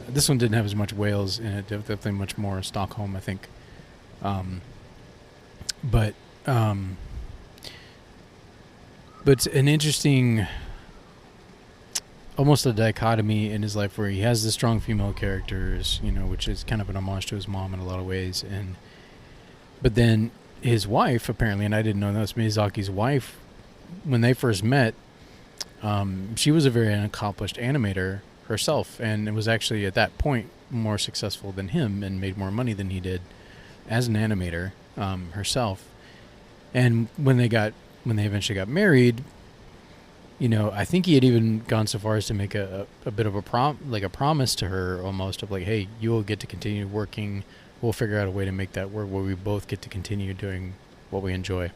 Speaker 1: This one didn't have as much Wales in it, definitely much more Stockholm, I think. But it's an interesting, almost a dichotomy in his life where he has the strong female characters, which is kind of an homage to his mom in a lot of ways. But then his wife, apparently, and I didn't know this, Miyazaki's wife, when they first met, she was a very accomplished animator herself, and it was actually at that point more successful than him and made more money than he did as an animator herself. And when they eventually got married, I think he had even gone so far as to make a bit of a promise to her, almost, of like, hey, you will get to continue working. We'll figure out a way to make that work where we both get to continue doing what we enjoy.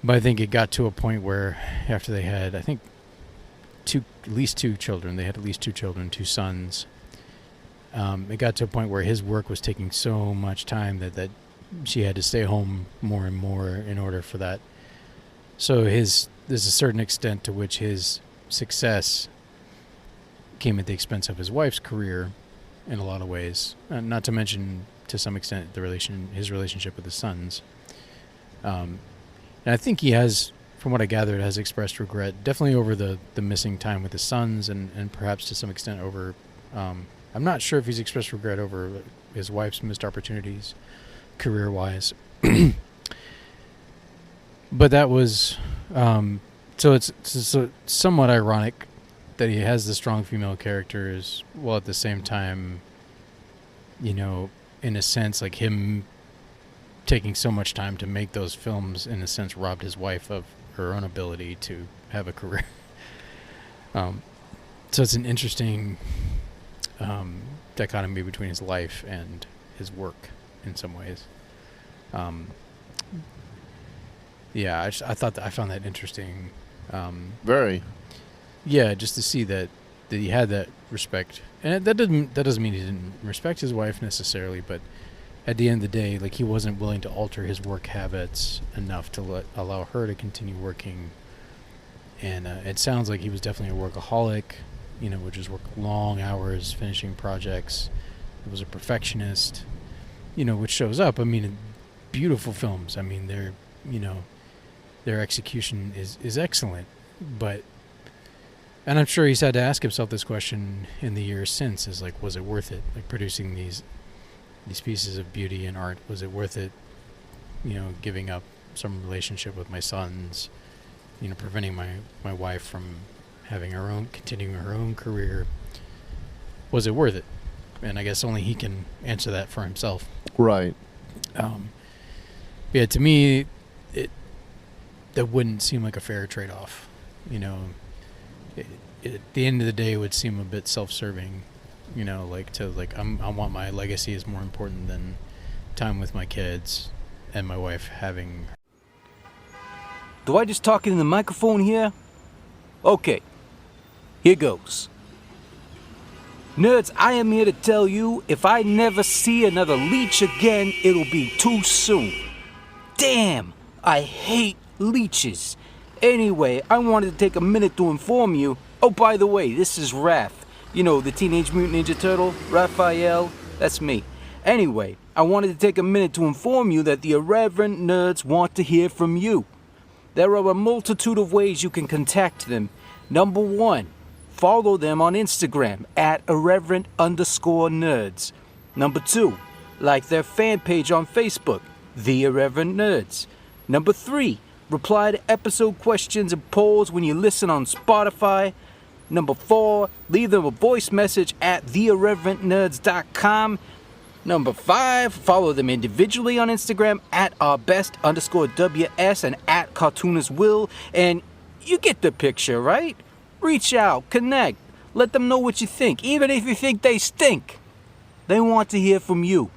Speaker 1: But I think it got to a point where after they had, I think, at least two children, two sons. It got to a point where his work was taking so much time that she had to stay home more and more in order for that. So there's a certain extent to which his success came at the expense of his wife's career in a lot of ways. Not to mention, to some extent, his relationship with his sons. And I think he has, from what I gathered, has expressed regret, definitely over the missing time with his sons, and perhaps to some extent over... I'm not sure if he's expressed regret over his wife's missed opportunities, career-wise. But that was... so it's somewhat ironic that he has the strong female characters, while at the same time, in a sense, like him taking so much time to make those films, in a sense, robbed his wife of her own ability to have a career. So it's an interesting dichotomy between his life and his work in some ways. Yeah, I found that interesting.
Speaker 2: Very.
Speaker 1: Yeah, just to see that he had that respect, and that doesn't mean he didn't respect his wife necessarily, but at the end of the day, like, he wasn't willing to alter his work habits enough to allow her to continue working. And it sounds like he was definitely a workaholic, would just work long hours finishing projects. He was a perfectionist, which shows up. I mean, in beautiful films. I mean, their execution is excellent, and I'm sure he's had to ask himself this question in the years since: is like, was it worth it? Like producing these pieces of beauty and art, was it worth it? Giving up some relationship with my sons, preventing my wife from continuing her own career. Was it worth it? And I guess only he can answer that for himself.
Speaker 2: Right.
Speaker 1: Yeah, to me, that wouldn't seem like a fair trade-off. At the end of the day, it would seem a bit self-serving. I want my legacy is more important than time with my kids and my wife having.
Speaker 3: Do I just talk in the microphone here? Okay, here goes. Nerds, I am here to tell you, if I never see another leech again, it'll be too soon. Damn, I hate leeches. Anyway, I wanted to take a minute to inform you. Oh, by the way, this is Raph. The Teenage Mutant Ninja Turtle, Raphael, that's me. Anyway, I wanted to take a minute to inform you that the irreverent nerds want to hear from you. There are a multitude of ways you can contact them. Number 1, follow them on Instagram at irreverent_nerds. Number 2, like their fan page on Facebook, The Irreverent Nerds. Number 3, reply to episode questions and polls when you listen on Spotify. Number 4, leave them a voice message at theirreverentnerds.com. Number 5, follow them individually on Instagram at ourbest_WS and at cartoonistwill. And you get the picture, right? Reach out, connect, let them know what you think, even if you think they stink. They want to hear from you.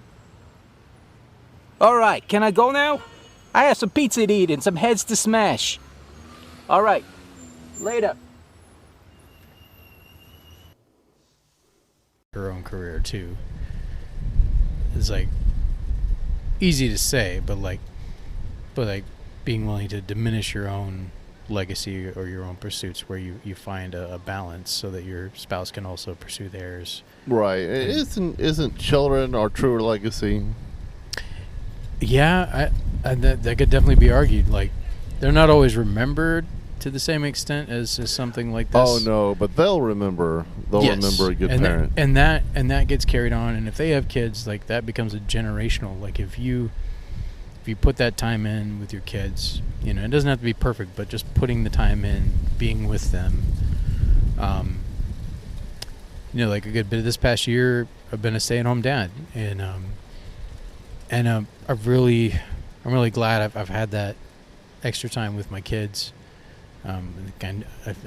Speaker 3: Alright, can I go now? I have some pizza to eat and some heads to smash. Alright, later.
Speaker 1: Her own career too. It's like easy to say, but being willing to diminish your own legacy or your own pursuits, where you find a balance so that your spouse can also pursue theirs.
Speaker 2: Right. Isn't children our true legacy?
Speaker 1: Yeah, that could definitely be argued. Like, they're not always remembered to the same extent as something like this.
Speaker 2: Oh no, but they'll remember. They'll remember a good parent,
Speaker 1: and that gets carried on. And if they have kids, like, that becomes a generational. Like, if you put that time in with your kids, it doesn't have to be perfect, but just putting the time in, being with them. Like a good bit of this past year, I've been a stay-at-home dad, and I'm really glad I've had that extra time with my kids. I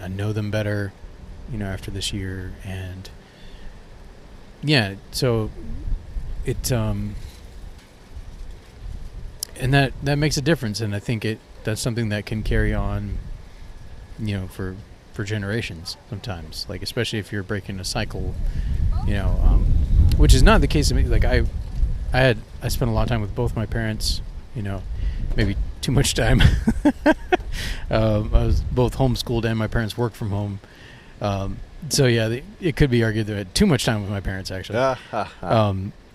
Speaker 1: know them better, after this year, and yeah, so it and that makes a difference, and I think that's something that can carry on, for generations sometimes, like, especially if you're breaking a cycle, which is not the case of me. Like, I spent a lot of time with both my parents, maybe too much time. I was both homeschooled and my parents worked from home. So yeah, it could be argued that I had too much time with my parents, actually.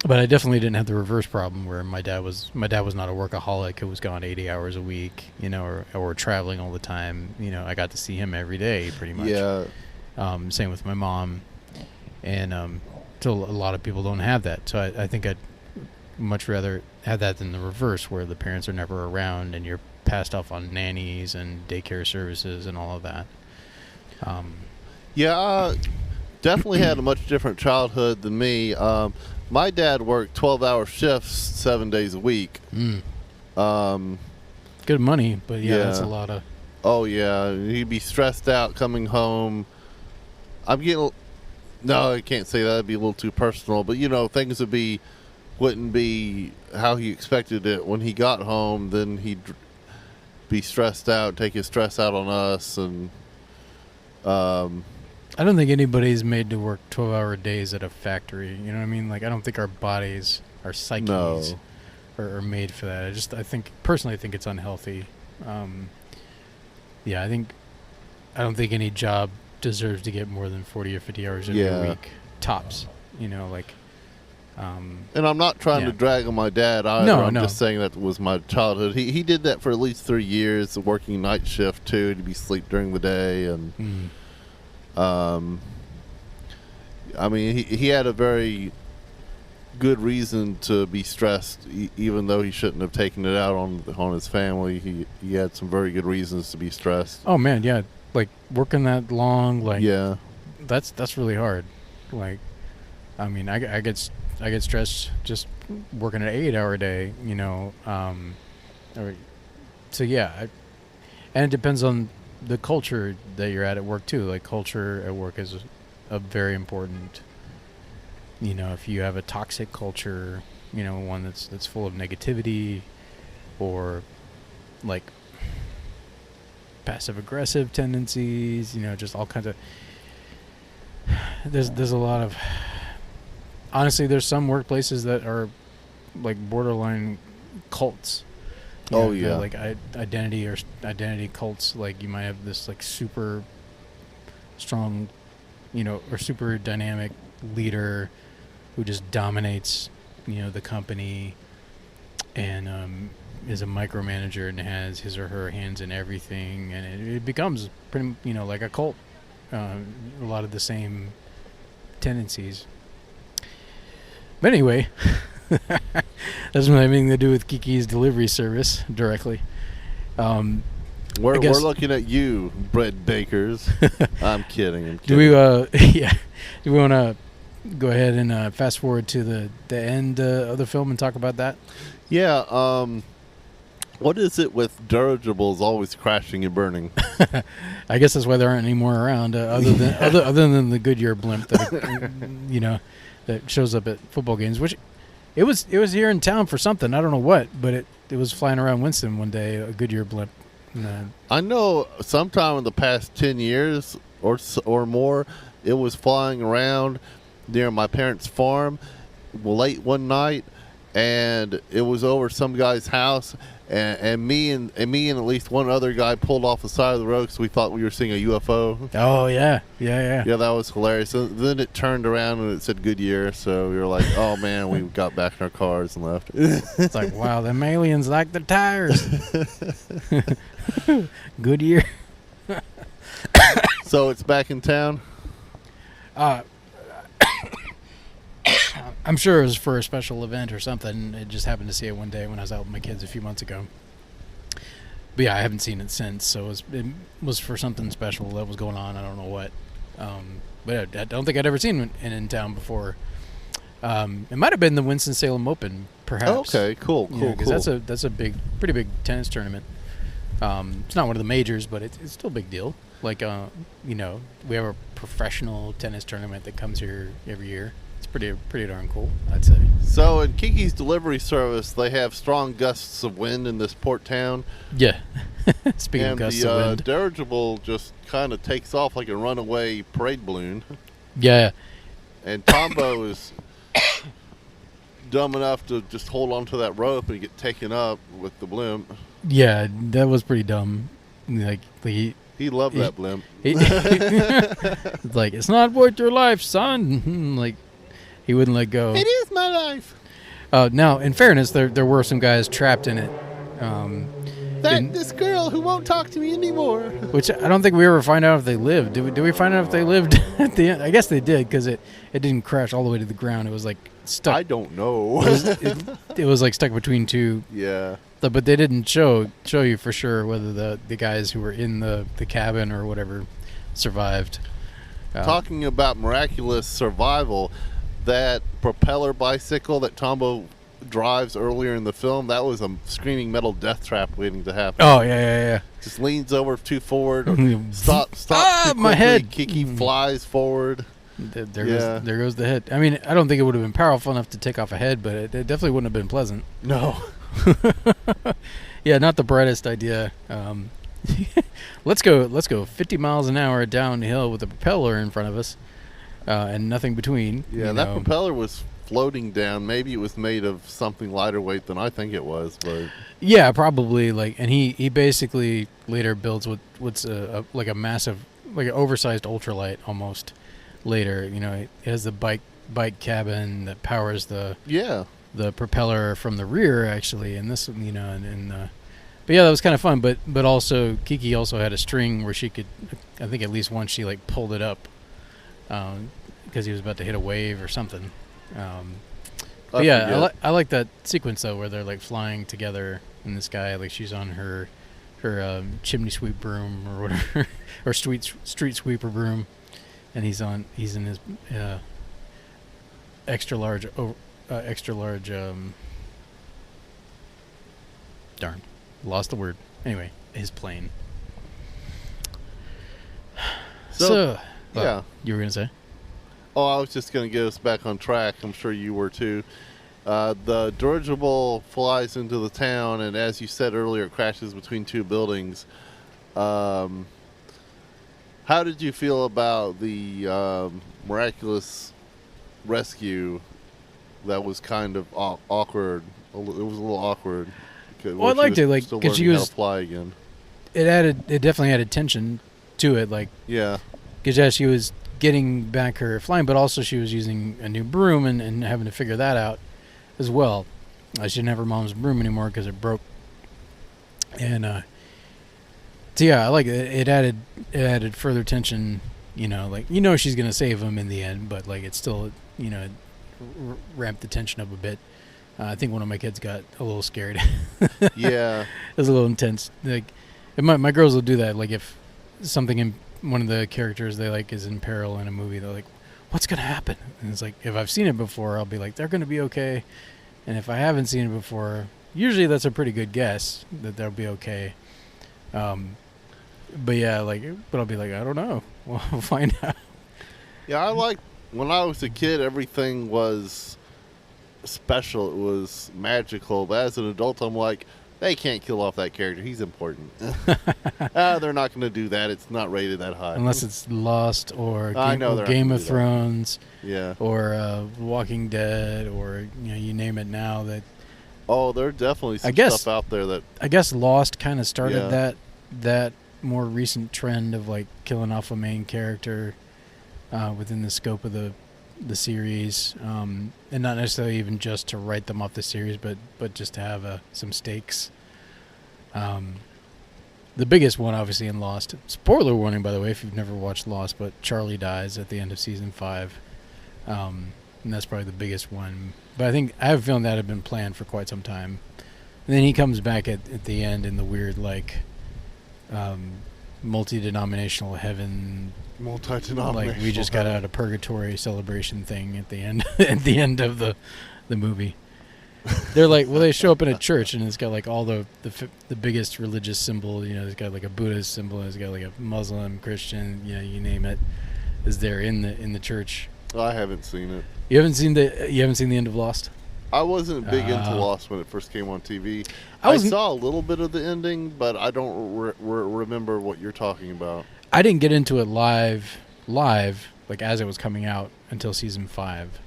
Speaker 1: But I definitely didn't have the reverse problem where my dad was not a workaholic who was gone 80 hours a week, or traveling all the time. I got to see him every day pretty much.
Speaker 2: Yeah.
Speaker 1: Same with my mom. And so a lot of people don't have that. So I think I'd much rather have that than the reverse, where the parents are never around and you're passed off on nannies and daycare services and all of that.
Speaker 2: Definitely had a much different childhood than me. My dad worked 12-hour shifts 7 days a week.
Speaker 1: Good money, but yeah, that's a lot of...
Speaker 2: Oh, yeah. He'd be stressed out coming home. No, I can't say that. That'd be a little too personal. But, things wouldn't be how he expected it when he got home. Then he'd be stressed out, take his stress out on us. And
Speaker 1: I don't think anybody's made to work 12-hour days at a factory. You know what I mean? Like, I don't think our bodies, our psyches are made for that. I think it's unhealthy. I don't think any job deserves to get more than 40 or 50 hours in
Speaker 2: Yeah.
Speaker 1: a week tops.
Speaker 2: And I'm not trying
Speaker 1: Yeah.
Speaker 2: to drag on my dad either.
Speaker 1: No,
Speaker 2: I'm
Speaker 1: no.
Speaker 2: just saying that was my childhood. He did that for at least 3 years, working night shift too, to be sleep during the day, and I mean, he had a very good reason to be stressed, even though he shouldn't have taken it out on his family. He had some very good reasons to be stressed.
Speaker 1: Oh man, yeah, like working that long, like
Speaker 2: Yeah,
Speaker 1: that's really hard. Like, I mean, I get stressed just working an 8-hour day, so yeah, and it depends on the culture that you're at work too. Like culture at work is a very important. If you have a toxic culture, one that's full of negativity, or like passive aggressive tendencies, just all kinds of. There's a lot of. Honestly, there's some workplaces that are like borderline cults.
Speaker 2: Oh,
Speaker 1: they're
Speaker 2: yeah.
Speaker 1: like identity cults. Like you might have this like super strong, or super dynamic leader who just dominates, the company, and is a micromanager and has his or her hands in everything, and it becomes pretty, like a cult. A lot of the same tendencies. But anyway, that doesn't have anything to do with Kiki's delivery service directly.
Speaker 2: we're looking at you, bread bakers. I'm kidding.
Speaker 1: Do we? Yeah. Do we want to go ahead and fast forward to the end of the film and talk about that?
Speaker 2: Yeah. What is it with dirigibles always crashing and burning?
Speaker 1: I guess that's why there aren't any more around, other than the Goodyear blimp that that shows up at football games. Which it was here in town for something, I don't know what, but it was flying around Winston one day, a Goodyear blimp.
Speaker 2: I know sometime in the past 10 years or more, it was flying around near my parents' farm late one night, and it was over some guy's house, and me and at least one other guy pulled off the side of the road because we thought we were seeing a UFO.
Speaker 1: Oh yeah.
Speaker 2: Yeah, that was hilarious. So then it turned around and it said Goodyear, so we were like, oh man, we got back in our cars and left.
Speaker 1: It's like, wow, them aliens like the tires. Goodyear.
Speaker 2: So it's back in town?
Speaker 1: I'm sure it was for a special event or something. I just happened to see it one day when I was out with my kids a few months ago. But yeah, I haven't seen it since. So it was for something special that was going on. I don't know what. But I don't think I'd ever seen it in town before. It might have been the Winston-Salem Open, perhaps.
Speaker 2: Okay, cool.
Speaker 1: Because that's a pretty big tennis tournament. It's not one of the majors, but it's still a big deal. Like, we have a professional tennis tournament that comes here every year. It's pretty darn cool, I'd say.
Speaker 2: So in Kiki's delivery service, they have strong gusts of wind in this port town.
Speaker 1: Yeah. Speaking of gusts of wind.
Speaker 2: And the dirigible just kind of takes off like a runaway parade balloon.
Speaker 1: Yeah.
Speaker 2: And Tombo is dumb enough to just hold onto that rope and get taken up with the blimp.
Speaker 1: Yeah, that was pretty dumb. Like
Speaker 2: he loved that blimp.
Speaker 1: It's like, it's not worth your life, son. Like, he wouldn't let go.
Speaker 2: It is my life.
Speaker 1: Now, in fairness, there were some guys trapped in it.
Speaker 2: This girl who won't talk to me anymore.
Speaker 1: Which I don't think we ever find out if they lived. Did we find out if they lived at the end? I guess they did, because it didn't crash all the way to the ground. It was like stuck.
Speaker 2: I don't know.
Speaker 1: It was like stuck between two.
Speaker 2: Yeah.
Speaker 1: But they didn't show you for sure whether the guys who were in the cabin or whatever survived.
Speaker 2: Talking about miraculous survival, that propeller bicycle that Tombo drives earlier in the film, that was a screaming metal death trap waiting to happen.
Speaker 1: Oh, yeah.
Speaker 2: Just leans over too forward. Or stops too quickly.
Speaker 1: My head.
Speaker 2: Kiki flies forward.
Speaker 1: There goes the head. I mean, I don't think it would have been powerful enough to take off a head, but it definitely wouldn't have been pleasant.
Speaker 2: No.
Speaker 1: Yeah, not the brightest idea. Let's go 50 miles an hour downhill with a propeller in front of us, and nothing between.
Speaker 2: Yeah, that propeller was floating down. Maybe it was made of something lighter weight than I think it was, but
Speaker 1: yeah, probably. Like, and he basically later builds what's like a massive like an oversized ultralight almost. Later, it has the bike cabin that powers the propeller from the rear actually, and this but yeah, that was kind of fun. But also Kiki also had a string where she could, I think at least once she like pulled it up because he was about to hit a wave or something. But yeah, I like that sequence though where they're like flying together in the sky, like she's on her chimney sweep broom or whatever, or street sweeper broom, and he's in his extra large darn, lost the word. Anyway, his plane. So
Speaker 2: yeah,
Speaker 1: you were gonna say?
Speaker 2: Oh, I was just gonna get us back on track. I'm sure you were too. The dirigible flies into the town, and as you said earlier, it crashes between two buildings. How did you feel about the miraculous rescue? That was kind of awkward. It was a little awkward.
Speaker 1: Well, I liked it, like,
Speaker 2: because
Speaker 1: she was
Speaker 2: how to fly again.
Speaker 1: It definitely added tension to it, like
Speaker 2: yeah,
Speaker 1: because she was getting back her flying, but also she was using a new broom and having to figure that out as well. She didn't have her mom's broom anymore because it broke. And so yeah, I like it. It added further tension. Like she's gonna save him in the end, but like it's still it ramped the tension up a bit. I think one of my kids got a little scared.
Speaker 2: Yeah,
Speaker 1: it was a little intense. Like my girls will do that. Like if something in one of the characters they like is in peril in a movie, they're like, "What's gonna happen?" And it's like if I've seen it before, I'll be like, "They're gonna be okay." And if I haven't seen it before, usually that's a pretty good guess that they'll be okay. But yeah, but I'll be like, I don't know. We'll find out.
Speaker 2: Yeah, I like when I was a kid, everything was special. It was magical. But as an adult, I'm like, they can't kill off that character. He's important. They're not going to do that. It's not rated that high.
Speaker 1: Unless it's Lost or
Speaker 2: Game
Speaker 1: of Thrones.
Speaker 2: Yeah.
Speaker 1: Or Walking Dead or you name it now.
Speaker 2: Oh, there are definitely some stuff out there that...
Speaker 1: I guess Lost kind of started that more recent trend of like killing off a main character within the scope of the series, and not necessarily even just to write them off the series, but just to have some stakes. The biggest one, obviously, in Lost. Spoiler warning, by the way, if you've never watched Lost, but Charlie dies at the end of season 5, and that's probably the biggest one. But I have a feeling that had been planned for quite some time. And then he comes back at the end in the weird multi-denominational heaven.
Speaker 2: Multi-denominational.
Speaker 1: Like we just got out of purgatory celebration thing at the end at the end of the movie. They're like, well, they show up in a church and it's got like all the biggest religious symbol. It's got like a Buddhist symbol. It's got like a Muslim, Christian. You name it, is there in the church.
Speaker 2: I haven't seen it.
Speaker 1: You haven't seen the end of Lost?
Speaker 2: I wasn't big into Lost when it first came on TV. I saw a little bit of the ending, but I don't remember what you're talking about.
Speaker 1: I didn't get into it live, like as it was coming out until season 5.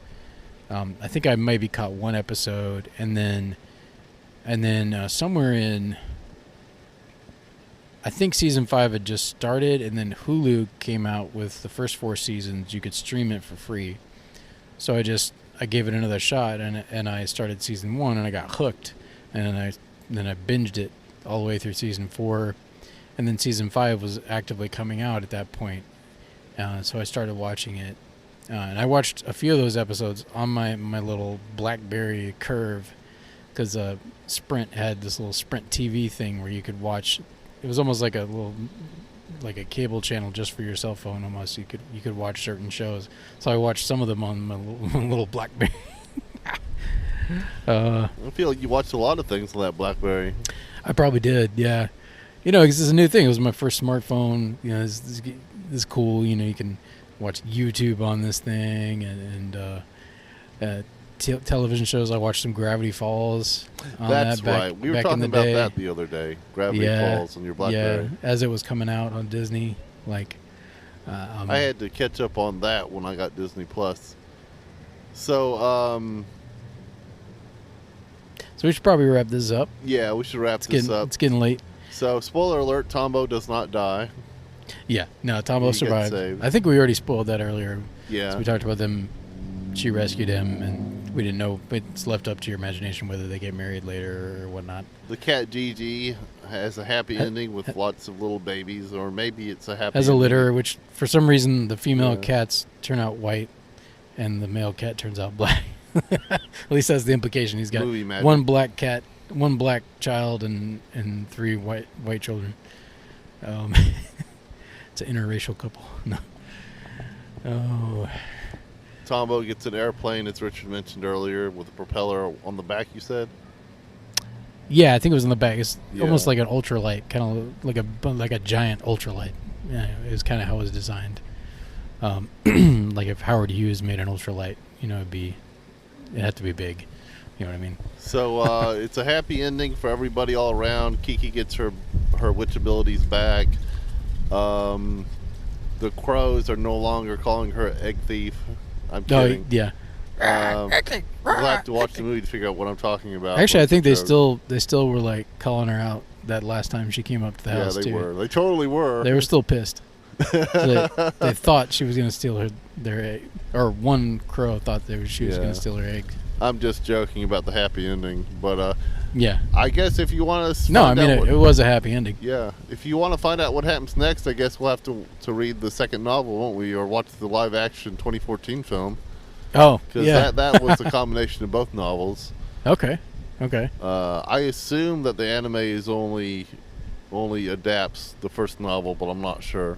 Speaker 1: I think I maybe caught one episode, and then somewhere in, I think season 5 had just started, and then Hulu came out with the first 4 seasons. You could stream it for free, so I gave it another shot, and I started season 1, and I got hooked, and then I binged it all the way through season 4, and then season 5 was actively coming out at that point, so I started watching it, and I watched a few of those episodes on my little BlackBerry Curve, because Sprint had this little Sprint TV thing where you could watch. It was almost like a cable channel just for your cell phone. Almost you could watch certain shows. So I watched some of them on my little BlackBerry.
Speaker 2: I feel like you watched a lot of things on that BlackBerry.
Speaker 1: I probably did, yeah. Because it's a new thing. It was my first smartphone. This is cool. You can watch YouTube on this thing and television shows. I watched some Gravity Falls.
Speaker 2: That's right. We were talking about that the other day. Gravity Falls on your BlackBerry.
Speaker 1: Yeah, as it was coming out on Disney.
Speaker 2: I had to catch up on that when I got Disney Plus. So
Speaker 1: we should probably wrap this up.
Speaker 2: Yeah, we should wrap this up.
Speaker 1: It's getting late.
Speaker 2: So, spoiler alert, Tombo does not die.
Speaker 1: Yeah, no, Tombo
Speaker 2: He gets
Speaker 1: survived.
Speaker 2: saved.
Speaker 1: I think we already spoiled that earlier.
Speaker 2: Yeah.
Speaker 1: So we talked about them. She rescued him, and we didn't know. It's left up to your imagination whether they get married later or whatnot.
Speaker 2: The cat Gigi has a happy ending with lots of little babies, or maybe it's a happy
Speaker 1: Has a
Speaker 2: ending.
Speaker 1: litter, which for some reason the female
Speaker 2: Yeah.
Speaker 1: cats turn out white, and the male cat turns out black. At least that's the implication. He's got
Speaker 2: Movie magic.
Speaker 1: one black cat, one black child, and 3 white children. It's an interracial couple. No. Oh.
Speaker 2: Tombo gets an airplane, as Richard mentioned earlier, with a propeller on the back, you said?
Speaker 1: Yeah, I think it was in the back. It's
Speaker 2: Yeah.
Speaker 1: almost like an ultralight, kind of like a giant ultralight. Yeah, it was kind of how it was designed. Like if Howard Hughes made an ultralight, it'd have to be big. You know what I mean?
Speaker 2: So it's a happy ending for everybody all around. Kiki gets her witch abilities back. The crows are no longer calling her egg thief. I'm kidding.
Speaker 1: Oh, yeah.
Speaker 2: We'll have to watch the movie to figure out what I'm talking about.
Speaker 1: Actually, I
Speaker 2: What's the
Speaker 1: think they
Speaker 2: joke?
Speaker 1: still were like calling her out that last time she came up to the
Speaker 2: Yeah,
Speaker 1: house
Speaker 2: they
Speaker 1: too.
Speaker 2: were. They totally were.
Speaker 1: They were still pissed. They thought she was going to steal their egg, or one crow thought she was
Speaker 2: Yeah.
Speaker 1: going to steal her egg.
Speaker 2: I'm just joking about the happy ending, but
Speaker 1: Yeah.
Speaker 2: I guess if you want to
Speaker 1: No, I mean it was a happy ending.
Speaker 2: yeah, if you want to find out what happens next, I guess we'll have to read the second novel, won't we, or watch the live action 2014 film?
Speaker 1: Oh,
Speaker 2: Because
Speaker 1: yeah.
Speaker 2: that was a combination of both novels.
Speaker 1: Okay.
Speaker 2: I assume that the anime is only adapts the first novel, but I'm not sure.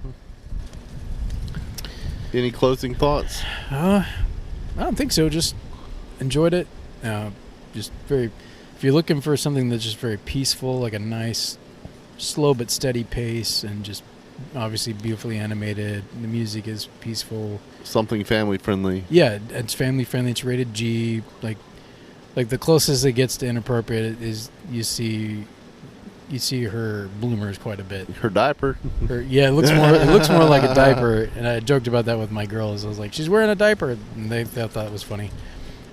Speaker 2: Any closing thoughts?
Speaker 1: I don't think so. Just enjoyed it. Just very. If you're looking for something that's just very peaceful, like a nice, slow but steady pace, and just obviously beautifully animated. The music is peaceful.
Speaker 2: Something family friendly.
Speaker 1: Yeah, it's family friendly. It's rated G. Like the closest it gets to inappropriate is you see her bloomers quite a bit.
Speaker 2: Her diaper.
Speaker 1: Yeah, it looks more like a diaper, and I joked about that with my girls. I was like, "She's wearing a diaper," and they thought it was funny.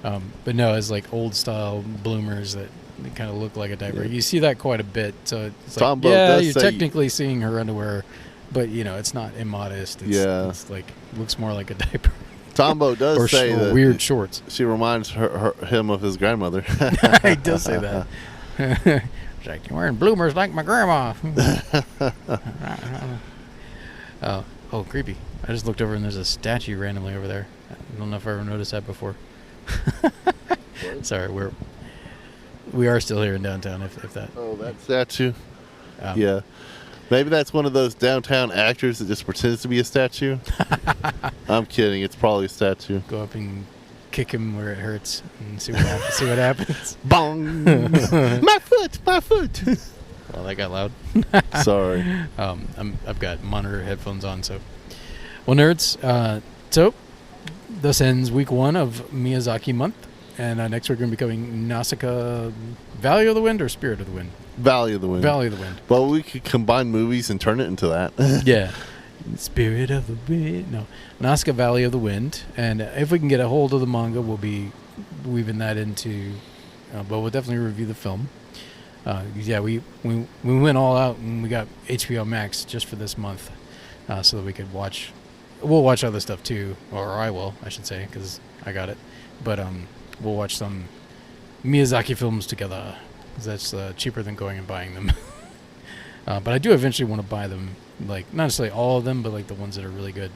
Speaker 1: But no, it's like old style bloomers that kind of look like a diaper.
Speaker 2: Yeah.
Speaker 1: You see that quite a bit. So it's like,
Speaker 2: Tombo
Speaker 1: yeah,
Speaker 2: does
Speaker 1: you're
Speaker 2: say-
Speaker 1: technically seeing her underwear, but it's not immodest. It's like looks more like a diaper.
Speaker 2: Tombo does
Speaker 1: or
Speaker 2: say that
Speaker 1: weird shorts.
Speaker 2: she reminds him of his grandmother.
Speaker 1: He does say that. It's like, you're wearing bloomers like my grandma. Oh, creepy. I just looked over and there's a statue randomly over there. I don't know if I ever noticed that before. Sorry, we are still here in downtown, if that.
Speaker 2: Oh, that statue.
Speaker 1: Um,
Speaker 2: Yeah. Maybe that's one of those downtown actors that just pretends to be a statue. I'm kidding. It's probably a statue.
Speaker 1: Go up and kick him where it hurts and see what happens. See what happens.
Speaker 2: Bong! My foot! My foot!
Speaker 1: Well, that got loud.
Speaker 2: Sorry.
Speaker 1: I've got monitor headphones on, so. Well, nerds. So, this ends week 1 of Miyazaki month, and next we're going to be covering Nausicaa, Valley of the Wind or Spirit of the Wind.
Speaker 2: Valley of the Wind.
Speaker 1: Valley of the Wind.
Speaker 2: Well, we could combine movies and turn it into that.
Speaker 1: Yeah. Spirit of the Wind. No. Nausicaa, Valley of the Wind. And if we can get a hold of the manga, we'll be weaving that into. But we'll definitely review the film. Yeah, we went all out and we got HBO Max just for this month, so that we could watch. We'll watch other stuff too, or I will, I should say, because I got it. But we'll watch some Miyazaki films together, because that's cheaper than going and buying them. But I do eventually want to buy them, like not necessarily all of them, but like the ones that are really good.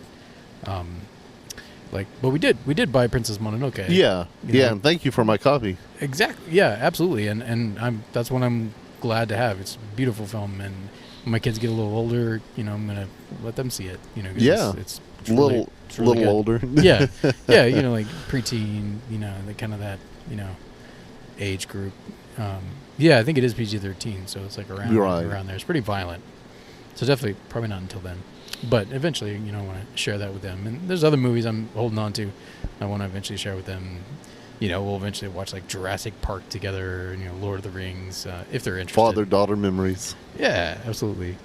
Speaker 1: But we did buy Princess Mononoke.
Speaker 2: Yeah.
Speaker 1: You
Speaker 2: Yeah,
Speaker 1: know?
Speaker 2: and thank you for my copy.
Speaker 1: Exactly. Yeah, absolutely. And that's what I'm glad to have. It's a beautiful film, and when my kids get a little older, I'm gonna let them see it. 'Cause
Speaker 2: Yeah.
Speaker 1: it's
Speaker 2: Little
Speaker 1: really good.
Speaker 2: older.
Speaker 1: Yeah, like preteen, the kind of that, age group. Yeah, I think it is PG-13, so it's like around there. It's pretty violent. So definitely, probably not until then. But eventually, I want to share that with them. And there's other movies I'm holding on to. I want to eventually share with them. We'll eventually watch like Jurassic Park together, and, Lord of the Rings, if they're interested.
Speaker 2: Father-daughter memories.
Speaker 1: Yeah, absolutely.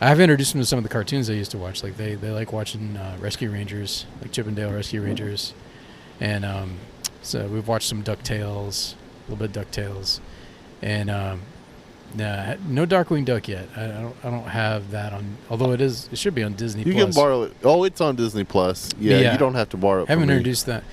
Speaker 1: I've introduced them to some of the cartoons I used to watch. Like they like watching Rescue Rangers, like Chip and Dale Rescue Rangers, and so we've watched some DuckTales, a little bit of DuckTales, and Nah, no Darkwing Duck yet. I don't have that on. Although it should be on Disney.
Speaker 2: You
Speaker 1: Plus.
Speaker 2: can borrow it. Oh, it's on Disney Plus. Yeah,
Speaker 1: Yeah.
Speaker 2: you don't have to borrow it.
Speaker 1: Haven't
Speaker 2: from me.
Speaker 1: introduced that.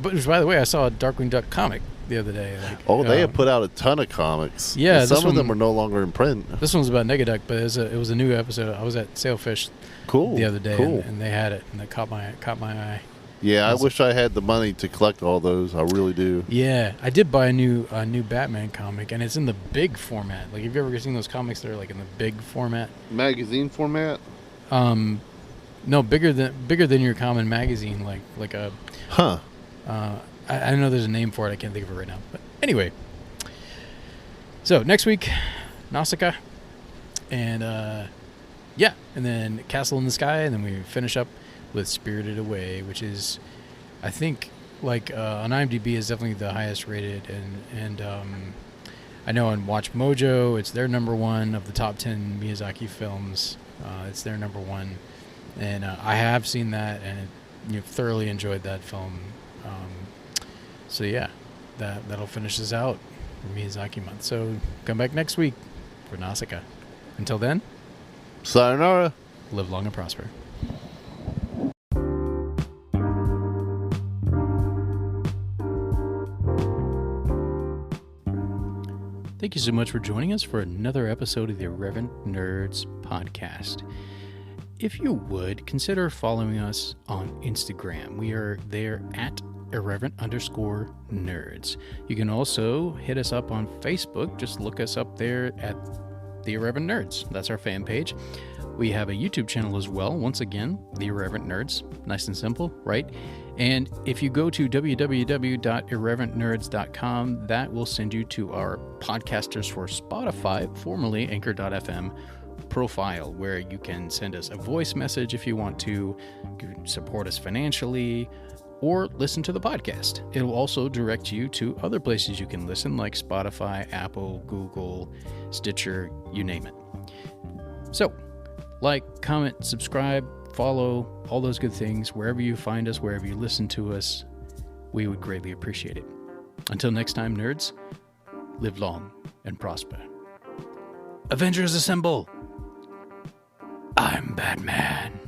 Speaker 1: But by the way, I saw a Darkwing Duck comic the other day. Like,
Speaker 2: They have put out a ton of comics.
Speaker 1: Yeah,
Speaker 2: And some of them are no longer in print.
Speaker 1: This one's about Negaduck, but it was a new episode. I was at Sailfish
Speaker 2: Cool.
Speaker 1: the other day,
Speaker 2: Cool.
Speaker 1: and they had it, and it caught my eye.
Speaker 2: Yeah, I wish I had the money to collect all those. I really do.
Speaker 1: Yeah, I did buy a new Batman comic, and it's in the big format. Like, have you ever seen those comics that are like in the big format?
Speaker 2: Magazine format?
Speaker 1: No, bigger than your common magazine, like a.
Speaker 2: Huh.
Speaker 1: I know there's a name for it. I can't think of it right now. But anyway, so next week, Nausicaa, and and then Castle in the Sky, and then we finish up with Spirited Away, which is, I think, like on IMDb is definitely the highest rated, and I know on Watch Mojo it's their number one of the top 10 Miyazaki films. It's their number one, and I have seen that and thoroughly enjoyed that film. So yeah, that'll finish us out for Miyazaki month. So come back next week for Nausicaa. Until then,
Speaker 2: Sayonara.
Speaker 1: live long and prosper. Thank you so much for joining us for another episode of the Irreverent Nerds podcast. If you would, consider following us on Instagram. We are there at irreverent_nerds. You can also hit us up on Facebook. Just look us up there at The Irreverent Nerds. That's our fan page. We have a YouTube channel as well. Once again, The Irreverent Nerds. Nice and simple, right? And if you go to www.irreverentnerds.com, that will send you to our Podcasters for Spotify, formerly Anchor.fm, profile, where you can send us a voice message if you want to, support us financially, or listen to the podcast. It will also direct you to other places you can listen, like Spotify, Apple, Google, Stitcher, you name it. So, like, comment, subscribe, follow, all those good things, wherever you find us, wherever you listen to us, we would greatly appreciate it. Until next time, nerds, live long and prosper. Avengers assemble! I'm Batman.